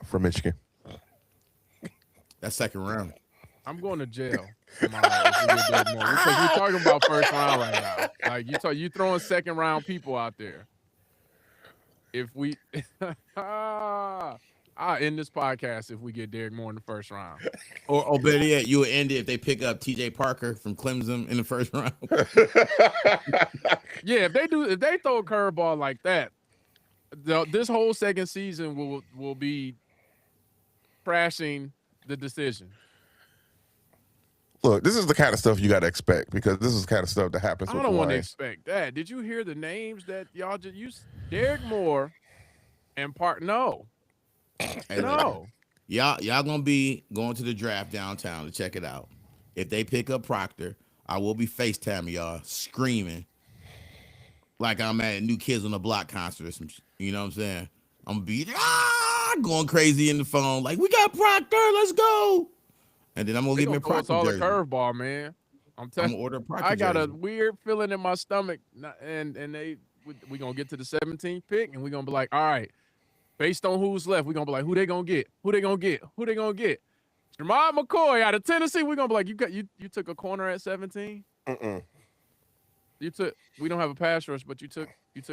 from Michigan. That's second round. I'm going to jail tomorrow if we get Derek Moore, because we're talking about first round right now. Like you throwing second round people out there. If we, I'll end this podcast if we get Derek Moore in the first round. Or better yet, you would end it if they pick up T.J. Parker from Clemson in the first round. Yeah, if they throw a curveball like that, this whole second season will be crashing the decision. Look, this is the kind of stuff you got to expect, because this is the kind of stuff that happens. I don't want to expect that. Did you hear the names that y'all just used? Derek Moore and No. No. Y'all gonna be going to the draft downtown to check it out. If they pick up Proctor, I will be FaceTiming y'all, screaming like I'm at a New Kids on the Block concert or some shit. You know what I'm saying? I'm gonna be going crazy in the phone, like, we got Proctor, let's go. And then I'm gonna get me a Proctor all jersey. the curveball, man. I'm telling you, order a Proctor I got jersey. a weird feeling in my stomach, and we gonna get to the 17th pick, and we're gonna be like, all right, based on who's left, we're gonna be like, who they gonna get? Who they gonna get? Who they gonna get? Jamal McCoy out of Tennessee. We're gonna be like, you took a corner at 17. You took. We don't have a pass rush, but you took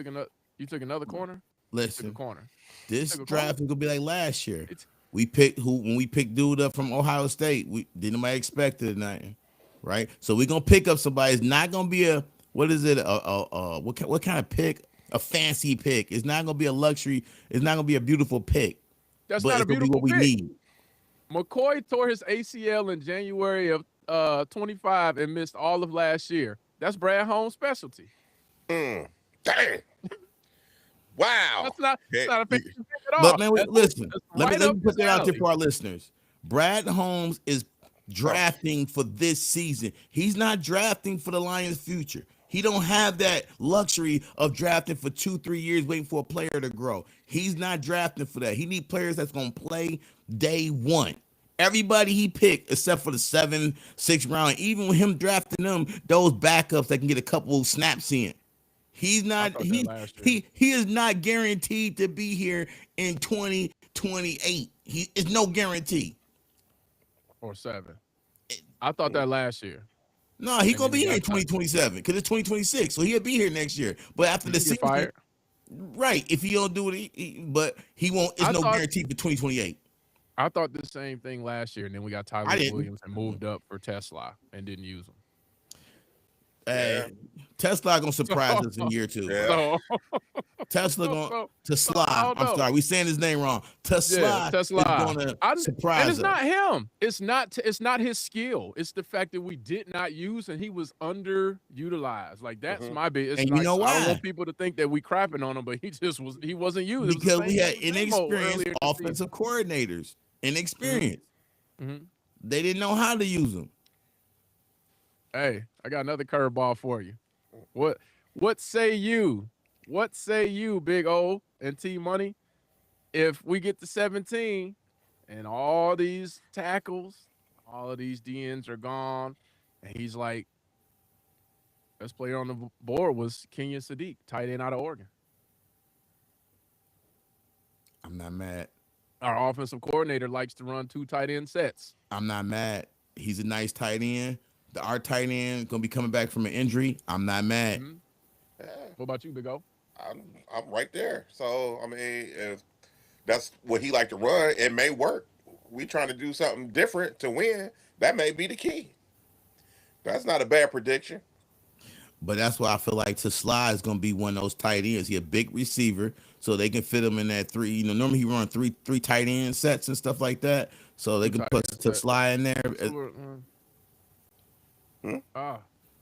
another corner. You took a Listen, corner. You this took a corner. draft is gonna be like last year. It's We picked when we picked dude up from Ohio State. We didn't nobody expected nothing, right? So we're gonna pick up somebody. It's not gonna be a what is it? What kind of pick? A fancy pick. It's not gonna be a luxury. It's not gonna be a beautiful pick, that's but not it's a gonna be what beautiful we pick. need. McCoy tore his ACL in January of 25 and missed all of last year. That's Brad Holmes' specialty. Dang. Wow. That's not. It's not a fancy pick at But all. man, That's, listen. that's Let me right up put his that out there alley. for our listeners. Brad Holmes is drafting for this season. He's not drafting for the Lions' future. He don't have that luxury of drafting for 2-3 years waiting for a player to grow. He's not drafting for that. He need players that's gonna play day one. Everybody he picked, except for the 7-6 round, even with him drafting them, those backups that can get a couple snaps in. He's I not thought that last year he is not guaranteed to be here in 2028. He is no guarantee. or 7. I thought that last year, No, he and gonna then be he here in got cut. 2027 because it's 2026, so he'll be here next year. But after Did the he get season, fired? right? If he don't do it, but he won't. It's I no thought guarantee for 2028. I thought the same thing last year, and then we got I Tyrese didn't. Williams and moved up for Tesla and didn't use him. Yeah. Tesla gonna surprise So, us in year two, Yeah. bro. so, Tesla so, gonna so, Tesla. I don't I'm know. sorry, we saying his name wrong. Yeah, Tesla is Tesla. gonna And it's surprise us. not him. It's not his skill. It's the fact that we did not use and he was underutilized. Like that's my big. It's And you like know I don't why? want people to think that we crapping on him, but he wasn't used. It was the Because same we had thing with Demo inexperienced earlier in the season. offensive coordinators. Inexperienced. Mhm. They didn't know how to use them. Hey, I got another curveball for you. What say you? What say you, Big O and T Money? If we get to 17 and all these tackles, all of these DNs are gone, and he's like, best player on the board was Kenyon Sadiq, tight end out of Oregon. I'm not mad. Our offensive coordinator likes to run 2 tight end sets. I'm not mad. He's a nice tight end. Our tight end gonna be coming back from an injury. I'm not mad. Mhm. What about you, Big O? I'm right there. So I mean, if that's what he like to run, it may work. We trying to do something different to win. That may be the key. That's not a bad prediction. But that's why I feel like Tesla is gonna be one of those tight ends. He a big receiver, so they can fit him in that 3. You know, normally he run three tight end sets and stuff like that. So they 2 can tight put end set. Tesla in there.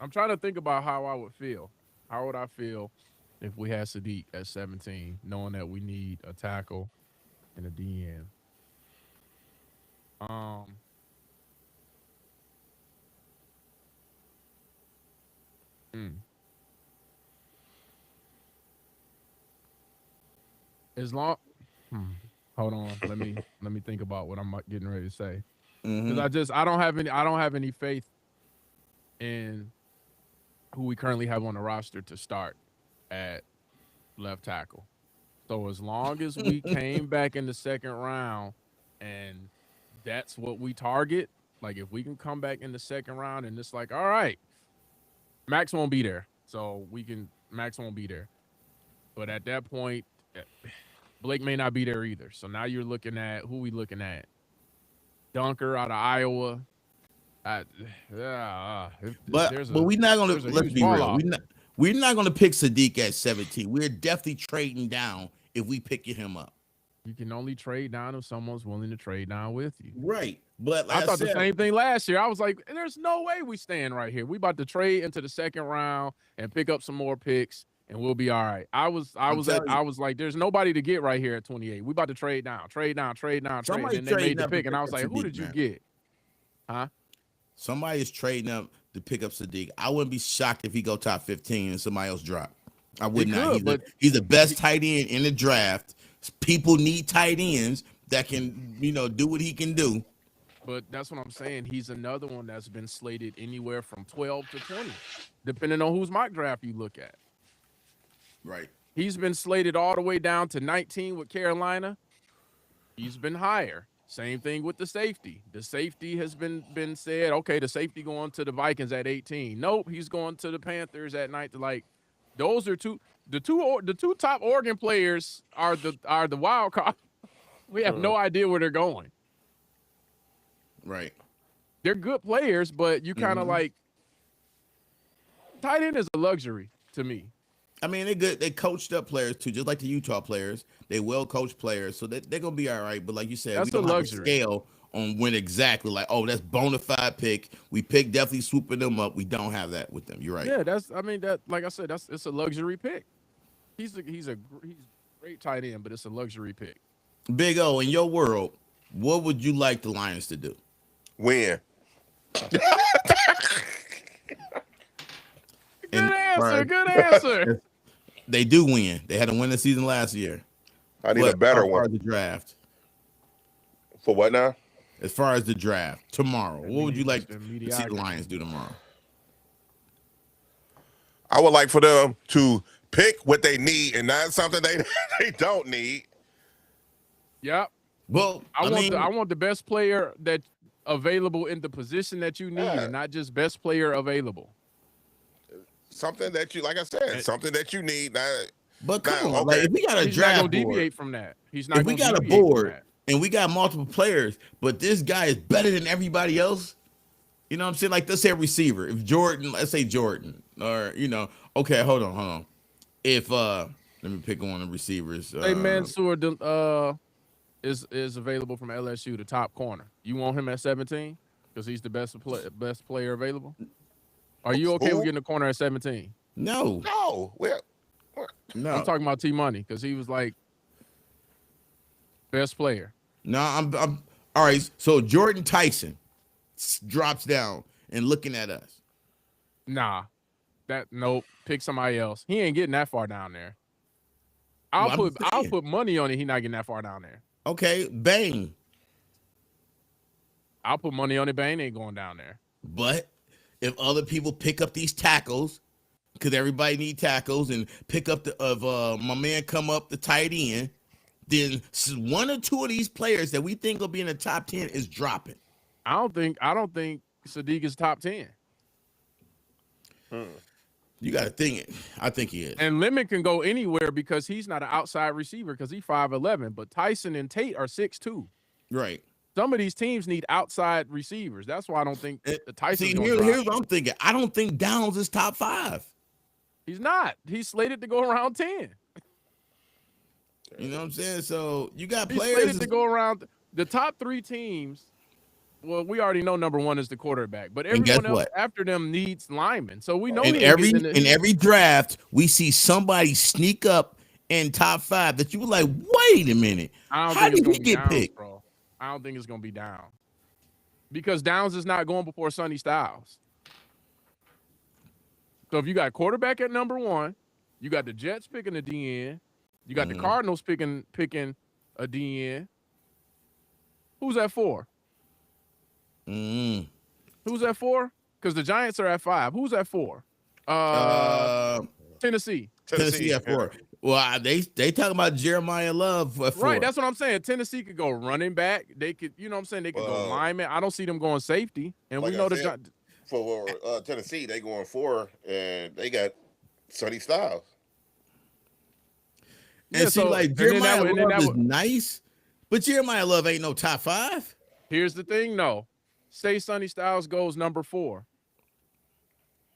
I'm trying to think about how I would feel. How would I feel if we had Sadiq at 17, knowing that we need a tackle and a DN? Um, hmm. As long, hmm, hold on, let me think about what I'm getting ready to say because I don't have any faith in who we currently have on the roster to start at left tackle. So as long as we came back in the second round and that's what we target, like if we can come back in the second round and it's like, all right, Max won't be there. So Max won't be there. But at that point, Blake may not be there either. So now you're looking at who we looking at? Dunker out of Iowa. If there's But we're not gonna there's a let's huge be fall real. off. We're not gonna pick Sadiq at 17. We're definitely trading down if we picking him up. You can only trade down if someone's willing to trade down with you. Right. But like I I thought the said, same thing last year. I was like, there's no way we stand right here. We about to trade into the second round and pick up some more picks and we'll be all right. I was like, there's nobody to get right here at 28. We about to trade down. And somebody's then they made trading the up to pick and I pick was up like, who Sadiq, did you man. get? Huh? Somebody is trading up to pick up Sadiq. I wouldn't be shocked if he go top 15 and somebody else drop. I would He not. could, He's the best tight end in the draft. People need tight ends that can, do what he can do. but that's what I'm saying. He's another one that's been slated anywhere from 12 to 20, depending on whose mock draft you look at. Right. He's been slated all the way down to 19 with Carolina. He's been higher. Same thing with the safety. The safety has been said, okay, the safety going to the Vikings at 18. Nope, he's going to the Panthers at 19. Like those are the two top Oregon players are the wild card. We have no idea where they're going. Right. They're good players, but you kind of like tight end is a luxury to me. I mean, they good. They coached up players too, just like the Utah players. They well coached players, so they're gonna be all right. But like you said, we That's a don't have a luxury. scale on when exactly. Like, oh, that's bona fide pick. We pick definitely swooping them up. We don't have that with them. You're right. Yeah, that like I said, it's a luxury pick. He's a great tight end, but it's a luxury pick. Big O, in your world, what would you like the Lions to do? Win. Good And answer. Good answer. they do win. They had a winning season last year. I need But a better as far as one. the draft, For what now? as far as the draft tomorrow, what would you like It's been to see the mediocrity. Lions do tomorrow? I would like for them to pick what they need and not something they don't need. Yep. Well, I mean, want the best player that available in the position that you need, Yeah. and not just best player available. Something that you, like I said, something that you need. but come Now, on, like okay. if we got a He's not gonna draft board, deviate from that. He's not if we gonna got a deviate from board that. and we got multiple players, but this guy is better than everybody else, you know what I'm saying? Like, let's say a receiver. If Jordan, let's say Jordan, or okay, hold on. If let me pick one of the receivers. Hey, Mansour is available from LSU, the top corner. You want him at 17 because he's the best player available. Are you okay with Who? getting a corner at 17? No, No. Well, no, I'm talking about T Money because he was like best player. no. I'm all right. So Jordan Tyson drops down and looking at us. Nah, nope. Pick somebody else. He ain't getting that far down there. Well, I'm I'll saying. put money on it. He not getting that far down there. Okay, bang. I'll put money on it. Bane ain't going down there. But if other people pick up these tackles, because everybody need tackles, and pick up my man come up the tight end, then one or two of these players that we think will be in the top 10 is dropping. I don't think Sadiq is top 10. You got to think it. I think he is. And Lemon can go anywhere because he's not an outside receiver because he's 5'11". But Tyson and Tate are 6'2". Right. Some of these teams need outside receivers. That's why I don't think the Tyson's See, going to drop. here's what I'm thinking. I don't think Downs is top 5. He's not. He's slated to go around 10. You know what I'm saying? So you got He's players. slated to go around the top 3 teams. Well, we already know number 1 is the quarterback, but everyone else what? after them needs linemen. So we know in he ain't every getting in every draft, we see somebody sneak up in top 5 that you were like, wait a minute. I don't How think it's did gonna he be get Downs, picked? bro. I don't think it's gonna be Downs because Downs is not going before Sonny Styles. So if you got quarterback at number 1, you got the Jets picking a DN, you got the Cardinals picking a DN. Who's at 4? Who's at 4? Because the Giants are at 5. Who's at 4? Tennessee. Tennessee at 4. Well, they talking about Jeremiah Love at 4. Right, that's what I'm saying. Tennessee could go running back. They could, you know what I'm saying? They could go lineman. I don't see them going safety. And like we know I the said, for Tennessee, they going 4, and they got Sonny Styles. And Yeah, see, so- like and then Jeremiah and then Love that is would- nice, but Jeremiah Love ain't no top 5. Here's the thing, no. Say Sonny Styles goes number 4.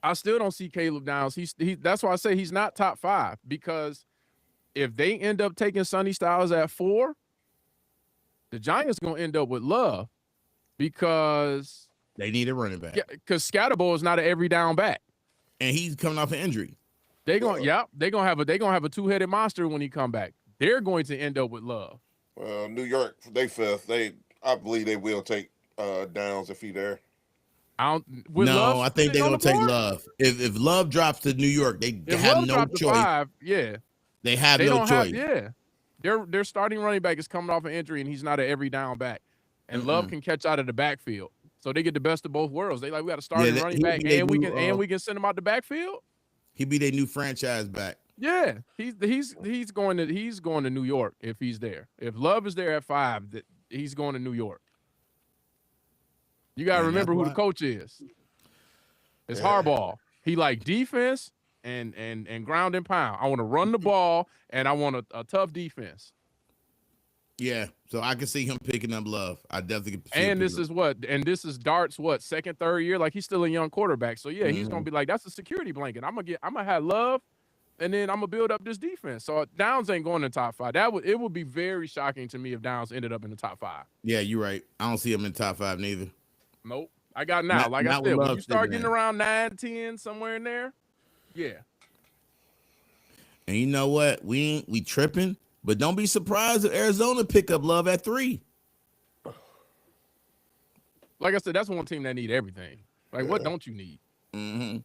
I still don't see Caleb Downs. That's why I say he's not top 5 because if they end up taking Sonny Styles at 4, the Giants gonna end up with Love because They need a running back, Scatterbo is not an every down back. and he's coming off an injury. They're gonna have a 2-headed monster when he come back. They're going to end up with Love. Well, New York, they 5th. I believe they will take Downs if he there. I think they're gonna take Love. If Love drops to New York, they have Love no dropped to choice. 5, yeah. They have They no don't choice. have, yeah. Their starting running back is coming off an injury, and he's not an every down back. And Love can catch out of the backfield, so they get the best of both worlds. They we got a starting running back, and we can send him out the backfield. He'd be their new franchise back. Yeah, he's going to New York if he's there. If Love is there at 5, that he's going to New York. You gotta And that's remember who the why. coach is. It's Yeah. Harbaugh. He like defense and ground and pound. I want to run the ball and I want a tough defense. Yeah, so I can see him picking up Love. I definitely can see him And picking this up. is what, and this is Dart's what, second, third year. Like he's still a young quarterback. So yeah, he's gonna Hmm. be like, that's a security blanket. I'm gonna have Love, and then I'm gonna build up this defense. So Downs ain't going in the top 5. It would be very shocking to me if Downs ended up in the top 5. Yeah, you're right. I don't see him in top five neither. Nope. I got now. Not Like I not with said, when Love you start sitting getting there. around 9, 10, somewhere in there, yeah. And you know what? We tripping, but don't be surprised if Arizona pick up Love at 3. Like I said, that's one team that need everything. Like, what Yeah. don't you need? Hmm.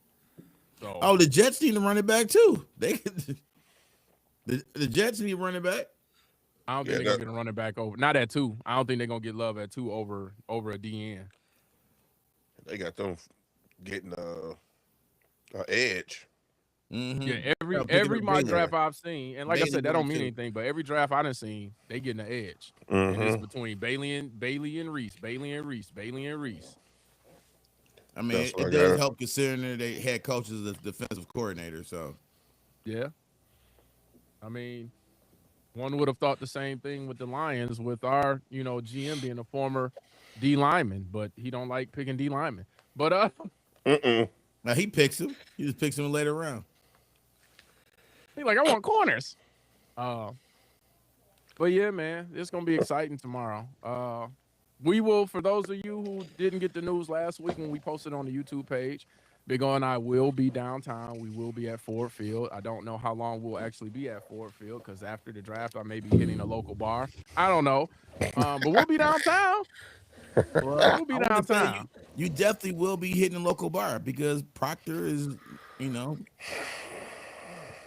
So Oh, the Jets need to run it back too. The Jets need running back. I don't think Yeah. they're gonna get a running back over. Not at 2. I don't think they're gonna get Love at 2 over a DN. They got them getting a edge. Mm-hmm. Yeah, Picking every up mock Bailey. Yeah. draft I've seen, and like I Bailey said, that going don't mean too. anything. But every draft I done seen, they getting an edge, and it's Mm-hmm. between Bailey and Reese, Bailey and Reese, Bailey and Reese. I mean, That's it, what it I does got. help considering that they head coach is the defensive coordinator. So Yeah, I mean, one would have thought the same thing with the Lions, with our GM being a former D lineman, but he don't like picking D linemen. But Mm-mm. now he picks him. He just picks him later round. he like I want corners. Uh, but yeah, man, it's gonna be exciting tomorrow. We will, for those of you who didn't get the news last week when we posted on the YouTube page, Big O and I will be downtown. We will be at Ford Field. I don't know how long we'll actually be at Ford Field because after the draft, I may be hitting a local bar. I don't know. But we'll be downtown. Well, We'll be I want to tell you, downtown. you definitely will be hitting a local bar because Proctor is, you know,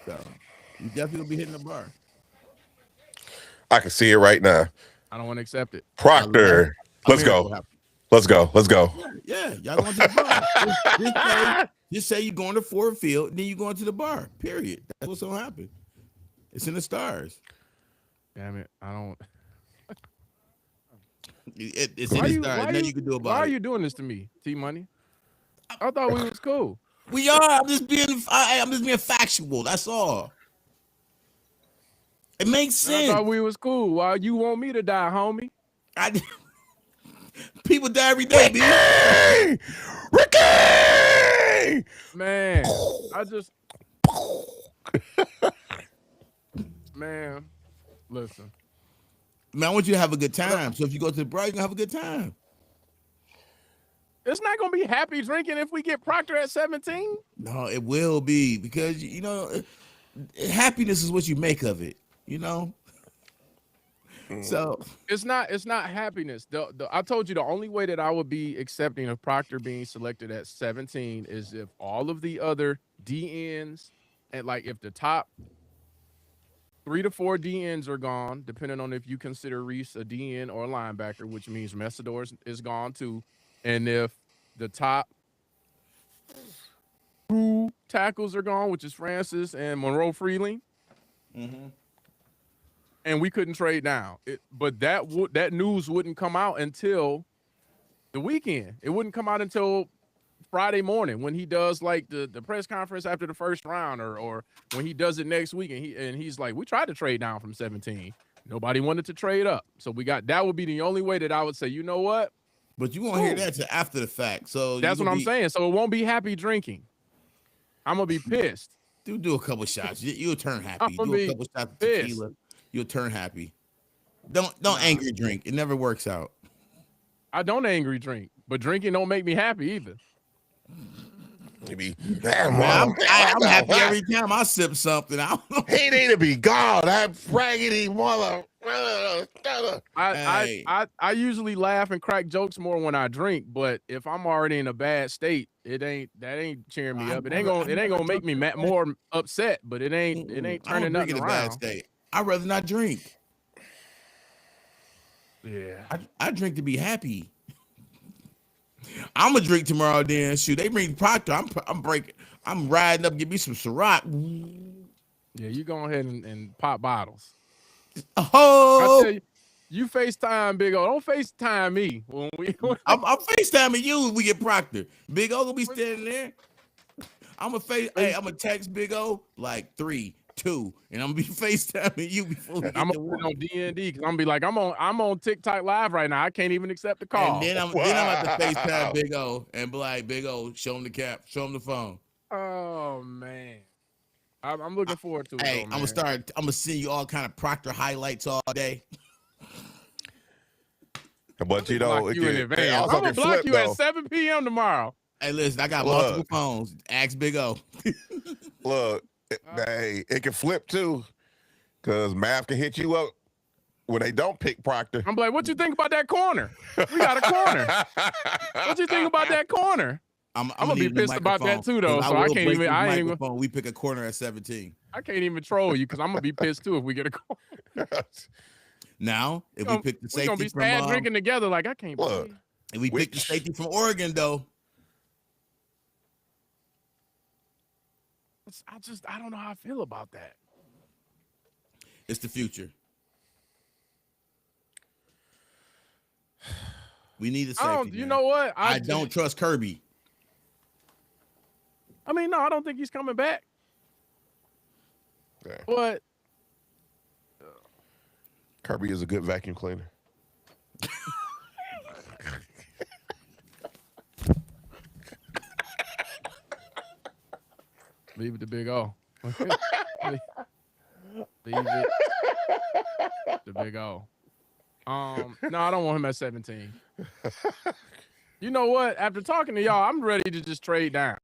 so you definitely will be hitting the bar. I can see it right now. I don't want to accept it. Proctor. A Let's miracle go. happened. Let's go. Let's go. Yeah, yeah, y'all going to the bar. Just say you're going to Ford Field, then you're going to the bar. Period. That's what's gonna happen. It's in the stars. Damn it. I don't. It's in the stars. Nothing you can do Why about are it. you doing this to me, T Money? I thought we was cool. We are. I'm just being factual. That's all. It makes And I sense. thought we was cool. Why you want me to die, homie? I, people die every day, B. Ricky! Ricky! Man, I just man, listen. Man, I want you to have a good time. So if you go to the bar, you're gonna have a good time. It's not gonna be happy drinking if we get Proctor at 17. No, it will be because happiness is what you make of it. You know. So It's not happiness. I told you the only way that I would be accepting of Proctor being selected at 17 is if all of the other DNs and like if the top 3 to 4 DNs are gone, depending on if you consider Reese a DN or a linebacker, which means Messidor is gone too. And if the top 2 tackles are gone, which is Francis and Monroe Freeling, and we couldn't trade down. But that news wouldn't come out until the weekend. It wouldn't come out until Friday morning when he does like the press conference after the first round, or when he does it next week, and he's like, we tried to trade down from 17. Nobody wanted to trade up, so that would be the only way that I would say, you know what? but you won't hear that till after the fact. So you That's what gonna I'm be saying. So it won't be happy drinking. I'm gonna be pissed. do a couple shots. You'll turn I'm happy. gonna Do a be couple shots of pissed. tequila. You'll turn happy. Don't angry drink. It never works out. I don't angry drink, but drinking don't make me happy either. Maybe. Man, I'm happy every time I sip something. I don't know. He need to be gone. That raggedy mother. Hey. I usually laugh and crack jokes more when I drink, but if I'm already in a bad state, that ain't cheering me up. It ain't gonna make me more upset, but it ain't I don't turning drink nothing in a bad around. state. I'd rather not drink. Yeah. I drink to be happy. I'm gonna drink tomorrow. Then shoot, they bring Proctor. I'm breaking. I'm riding up. Give me some Ciroc. Yeah, you go ahead and pop bottles. I Oh, tell you, you FaceTime Big O. Don't FaceTime me when we. I'm FaceTiming you when we get Proctor. Big O gonna be standing there. Face, I'm gonna text Big O like 3, 2, and I'm gonna be FaceTiming you before we I'm get gonna to put it one. on DND because I'm gonna be like, I'm on TikTok live right now. I can't even accept the And call. then I'm at the FaceTime Wow. Big O and be like, Big O, show him the cap, show him the phone. Oh man, I'm looking forward to it Hey, though, man. I'm gonna send you all kind of Proctor highlights all day. But Let me block it you in can it advance. I'm also gonna can block flip you at though. 7 p.m. tomorrow. Hey, listen, I got multiple Look, phones. Ask Big O. look, Uh, it can flip too, because math can hit you up when they don't pick Proctor. I'm like, what you think about that corner? We got a corner. What you think about that corner? I'm I'm gonna gonna be need a new pissed about that microphone too, because though. I So I will can't break even. this I ain't even. microphone. We pick a corner at 17. I can't even troll you because I'm gonna be pissed too if we get a corner. Now, if we pick the We gonna safety be from sad drinking together. Like I can't Look, believe. if we pick the which safety from Oregon though, I don't know how I feel about that. it's the future. We need a I safety, don't. You man. know what? I don't trust Kirby. I mean, no, I don't think he's coming back. yeah, But Kirby is a good vacuum cleaner. leave it to Big O. leave it to Big O. No, I don't want him at 17. You know what? After talking to y'all, I'm ready to just trade down.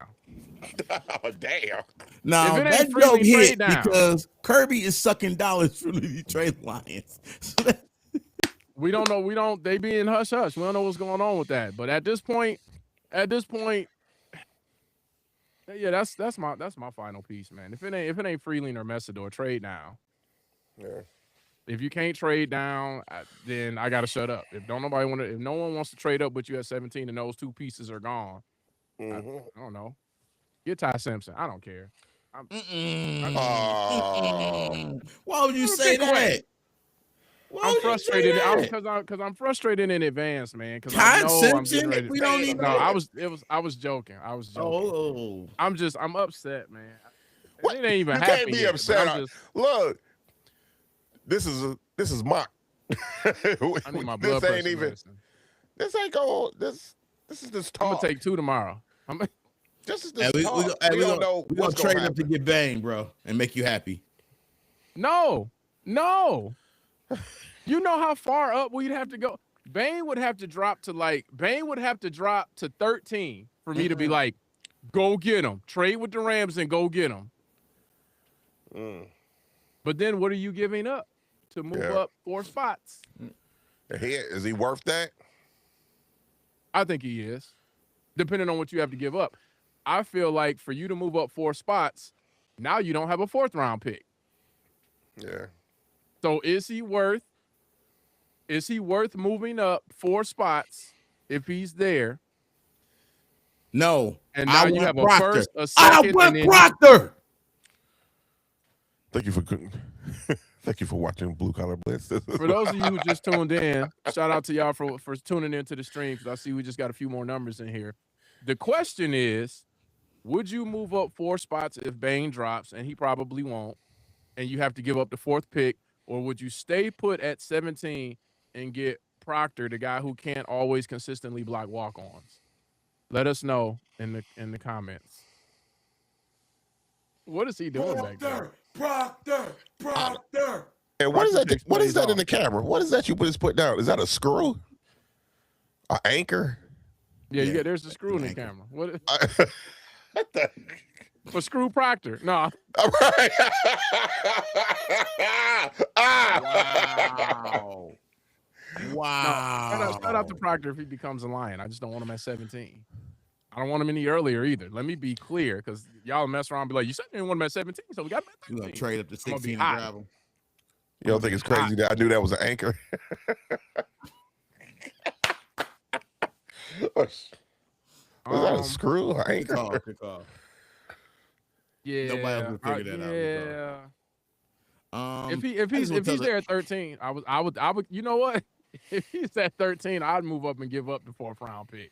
Oh damn! If Now it that ain't joke freely, hit trade down. because Kirby is sucking dollars from the Detroit Lions. So that, We don't know. We don't. They be in hush hush. We don't know what's going on with that. But at this point, yeah, that's my final piece, man. If it ain't Freeling or Messidor, trade down. Yeah. If you can't trade down, then I gotta shut up. If no one wants to trade up with you at 17, and those two pieces are gone, I don't know. Get Ty Simpson. I don't care. Oh, why would you I'm a say big that? Quay. Why I'm would you say frustrated. that? Because I'm frustrated in advance, man. Because I Todd know I'm getting Simpson? ready. We don't wait a even No, know. minute. I was joking. I was joking. Oh, I'm upset, man. And What? it ain't even You can't happened be yet. But upset. I'm just. Look, this is mock. I need my This blood ain't pressure even. medicine. This ain't going. This is this I'm gonna talk. take 2 tomorrow. This is hey, this talk. We we don't gonna know we gonna what's gonna trade up to happen. get Bang, bro, and make you happy. No. You know how far up we'd have to go. Bane would have to drop to 13 for me to be like, go get him. Trade with the Rams and go get him. But then what are you giving up to move Yeah. up 4 spots? Is he worth that? I think he is, depending on what you have to give up. I feel like for you to move up 4 spots, now you don't have a 4th round pick. Yeah. So is he worth moving up 4 spots if he's there? No, And I now you want have a Proctor. first, a I second, and want then Proctor. Thank you for thank you for watching Blue Collar Blitz. for those of you who just tuned in, shout out to y'all for tuning into the stream because I see we just got a few more numbers in here. The question is, would you move up 4 spots if Bane drops, and he probably won't, and you have to give up the 4th pick, or would you stay put at 17 and get Proctor, the guy who can't always consistently block walk-ons? Let us know in the comments. What is he doing back there? Proctor. And what is Proctor that? takes What is plays that in off. the camera? What is that you just put down? Is that a screw? An anchor? Yeah, Yeah, there's the screw in the anchor. camera. What? What the? For screw Proctor. No. All right. Wow. No, shout out to Wow. Proctor if he becomes a Lion. I just don't want him at 17. I don't want him any earlier either. Let me be clear, because y'all mess around and be like, you said you didn't want him at 17, so we got him at We're gonna 13. trade up to I'm gonna be 16 and hot. grab him. You don't think it's crazy that I knew that was an anchor? Was that a screw? An Good anchor? call. Good call. Yeah. Nobody else would figure that out. Yeah. If I just want to he's tell there at 13, I would. You know what? If he's at 13, I'd move up and give up the 4th round pick.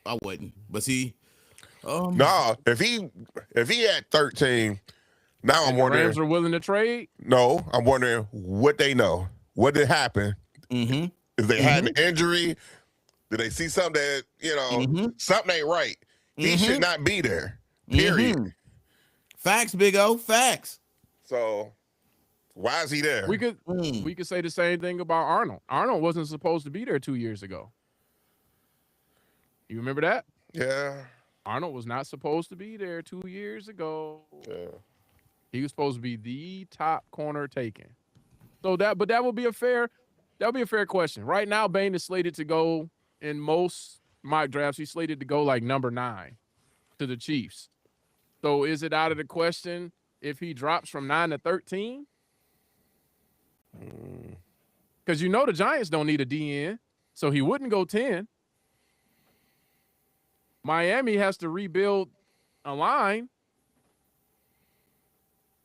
I wouldn't, but see, um, No, if he at 13, now I'm And the Rams wondering. are willing to trade. No, I'm wondering what they know. What did happen? mm-hmm, If they had mm-hmm, an injury, did they see something that mm-hmm, something ain't right? He should mm-hmm, not be there. Period. mm-hmm. Facts, Big O, facts. So why is he We there? could Mm. we could say the same thing about Arnold. Arnold wasn't supposed to be there 2 years ago. You remember that? Yeah. Arnold was not supposed to be there 2 years ago. Yeah. He was supposed to be the top corner taken. But that would be a fair question. Right now, Bain is slated to go in most mock drafts. He's slated to go like number 9 to the Chiefs. So is it out of the question if he drops from 9 to 13? Because the Giants don't need a DN, so he wouldn't go 10. Miami has to rebuild a line,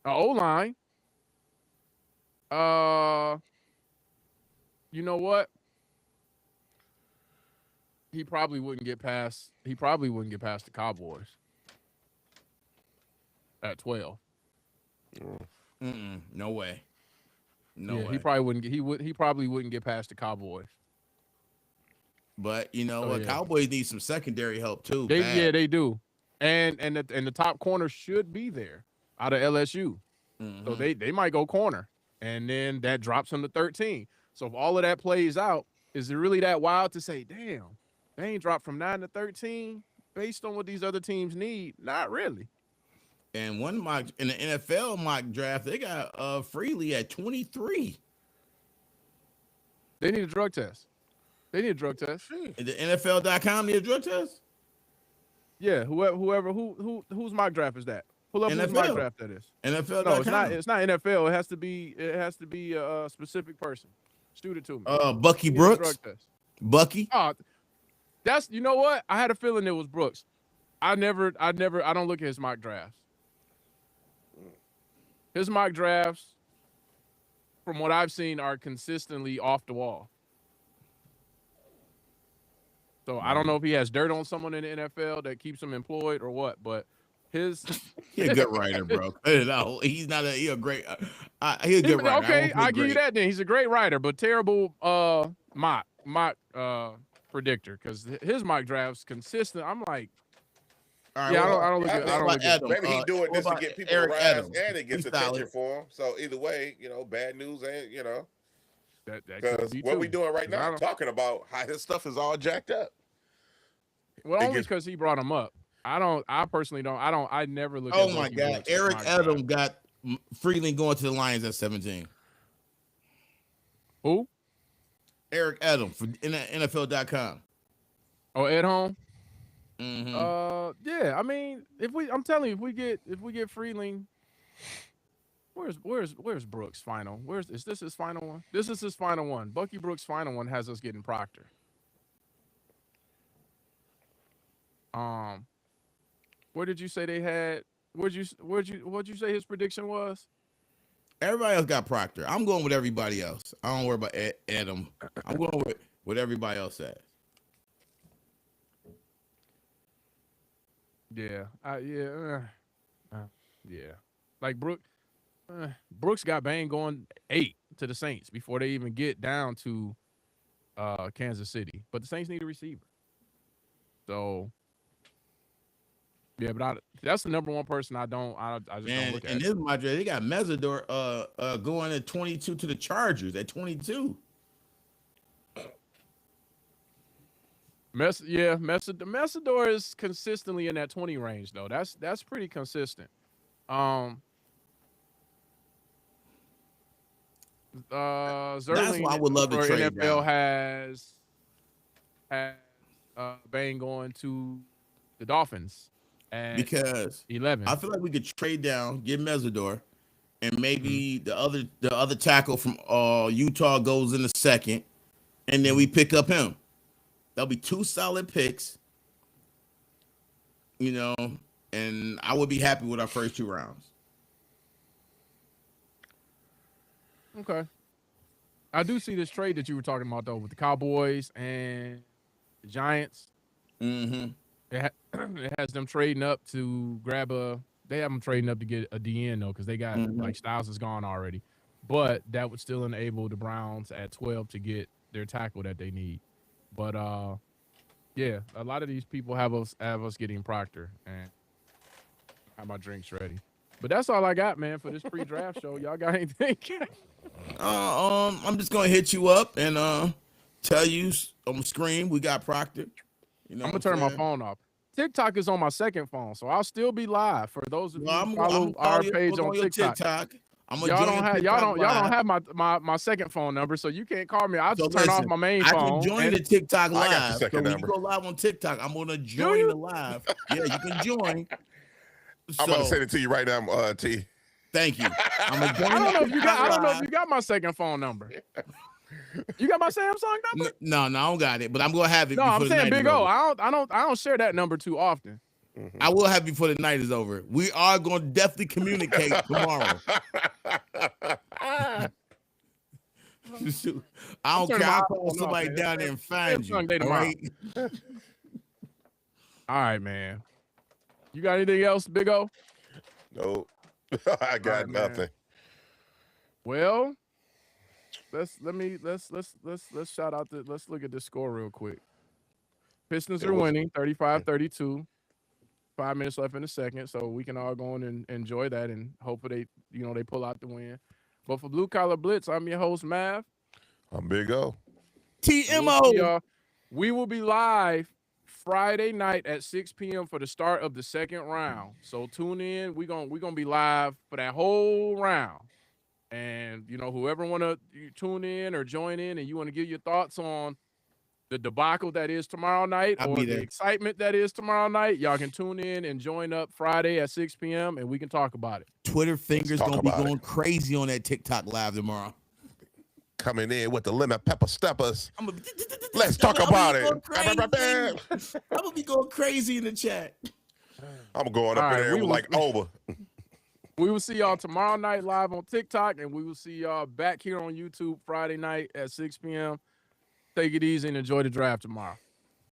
a O-line. You know what? He probably wouldn't get past the Cowboys at 12. No way. No Yeah, way. he probably wouldn't get past the Cowboys. But you know So, what? yeah. Cowboys need some secondary help too. They do. And the top corner should be there out of LSU. Mm-hmm. So they might go corner. And then that drops him to 13. So if all of that plays out, is it really that wild to say, damn, they ain't dropped from 9 to 13 based on what these other teams need? Not really. And one mock in the NFL mock draft, they got Freely at 23. They need a drug test. They need a drug test. And the NFL.com need a drug test? Yeah, whose mock draft is that? Pull up whose NFL. mock draft that is. NFL.com. No, it's not NFL. It has to be a specific person. Shoot it to me. Bucky Give me the Brooks. drug test. Bucky. Oh, you know what? I had a feeling it was Brooks. I don't look at his mock drafts. His mock drafts, from what I've seen, are consistently off the wall. So I don't know if he has dirt on someone in the NFL that keeps him employed or what, but he's a good writer, bro. No, he's not a great. He's a good writer. Okay, I'll give you that then. He's a great writer, but terrible mock predictor because his mock drafts consistent. I'm like, right, yeah, I don't look at. Maybe he doing this to get people Eric to rise, Adams. and it gets attention for him. So either way, bad news ain't That could because be what too. we doing right now, talking about how his stuff is all jacked up. Well, only because he brought him up. I personally don't. I never look at. Oh my God, Eric Adams got Freeland going to the Lions at 17. Who? Eric Adams for NFL.com. Oh, Ed Home. Mm-hmm. Yeah. I mean, I'm telling you, if we get Freeling, where's Brooks' final? Is this his final one? This is his final one. Bucky Brooks' final one has us getting Proctor. Where did you say they had? What'd you say his prediction was? Everybody else got Proctor. I'm going with everybody else. I don't worry about Adam. I'm going with what everybody else says. Yeah, yeah. Like Brooks got Bain going 8 to the Saints before they even get down to Kansas City. But the Saints need a receiver. So yeah, but that's the number one person I just don't look at. And this is my dread. They got Mesidor going at 22 to the Chargers at 22. Messidor is consistently in that 20 range though. That's pretty consistent. Zerling, That's why I would love to trade NFL down. has Bain going to the Dolphins because 11. I feel like we could trade down, get Mesidor, and maybe the other tackle from Utah goes in the second, and then we pick up him. That'll be 2 solid picks, and I would be happy with our first 2 rounds. Okay. I do see this trade that you were talking about though with the Cowboys and the Giants. Mm-hmm. It has them trading up to grab a. They have them trading up to get a DN though, because they got Mm-hmm. like Styles is gone already. But that would still enable the Browns at 12 to get their tackle that they need. But yeah, a lot of these people have us getting Proctor, and I have my drinks ready. But that's all I got, man, for this pre-draft show. Y'all got anything? I'm just gonna hit you up and tell you on the screen we got Proctor. You know I'm what gonna I'm turn my saying? phone off. TikTok is on my second phone, so I'll still be live for those of Well, you who I'm follow gonna call our you page on on your TikTok. TikTok. I'm gonna Y'all join don't your have TikTok y'all don't live. have my second phone number, so you can't call me. I'll So just turn off listen, my main I can phone. join And the TikTok I got your live. So second when you number. go live on TikTok, I'm gonna do join you? the live. Yeah, you can join. I'm about to So send it to you right now, T. thank you. I'm gonna I join the don't know if you got. TikTok I don't know if live. you got my second phone number. You got my Samsung number? No, I don't got it, but I'm gonna have it No, I'm before the saying night is Big O. over. I don't share that number too often. I will have it before the night is over. We are gonna definitely communicate tomorrow. Shoot. I I'm don't turning care. my I'll call iPhone off, somebody man. down there and find you. Samsung Day All tomorrow. right. All right, man. You got anything else, Big O? No, I All right, got man. nothing. Well, let's shout out let's look at this score real quick. Pistons It are was winning 35-32. 5 minutes left in the second, so we can all go in and enjoy that, and hopefully they pull out the win. But for Blue Collar Blitz, I'm your host Mav. I'm Big O. We'll see TMO. y'all. We will be live Friday night at 6 p.m. for the start of the second round. So tune in. We're gonna be live for that whole round. And whoever wanna tune in or join in, and you want to give your thoughts on the debacle that is tomorrow night I'll or be the there. excitement that is tomorrow night, y'all can tune in and join up Friday at 6 p.m. and we can talk about it. Twitter Let's fingers talk gonna be about it. going crazy on that TikTok live tomorrow. Coming in with the lemon pepper steppers. I'm gonna, Let's talk I'm gonna about be it. going crazy. I'm gonna be going crazy in the chat. I'm going All up in right, there with like over. we will see y'all tomorrow night live on TikTok, and we will see y'all back here on YouTube Friday night at 6 p.m. Take it easy and enjoy the draft tomorrow.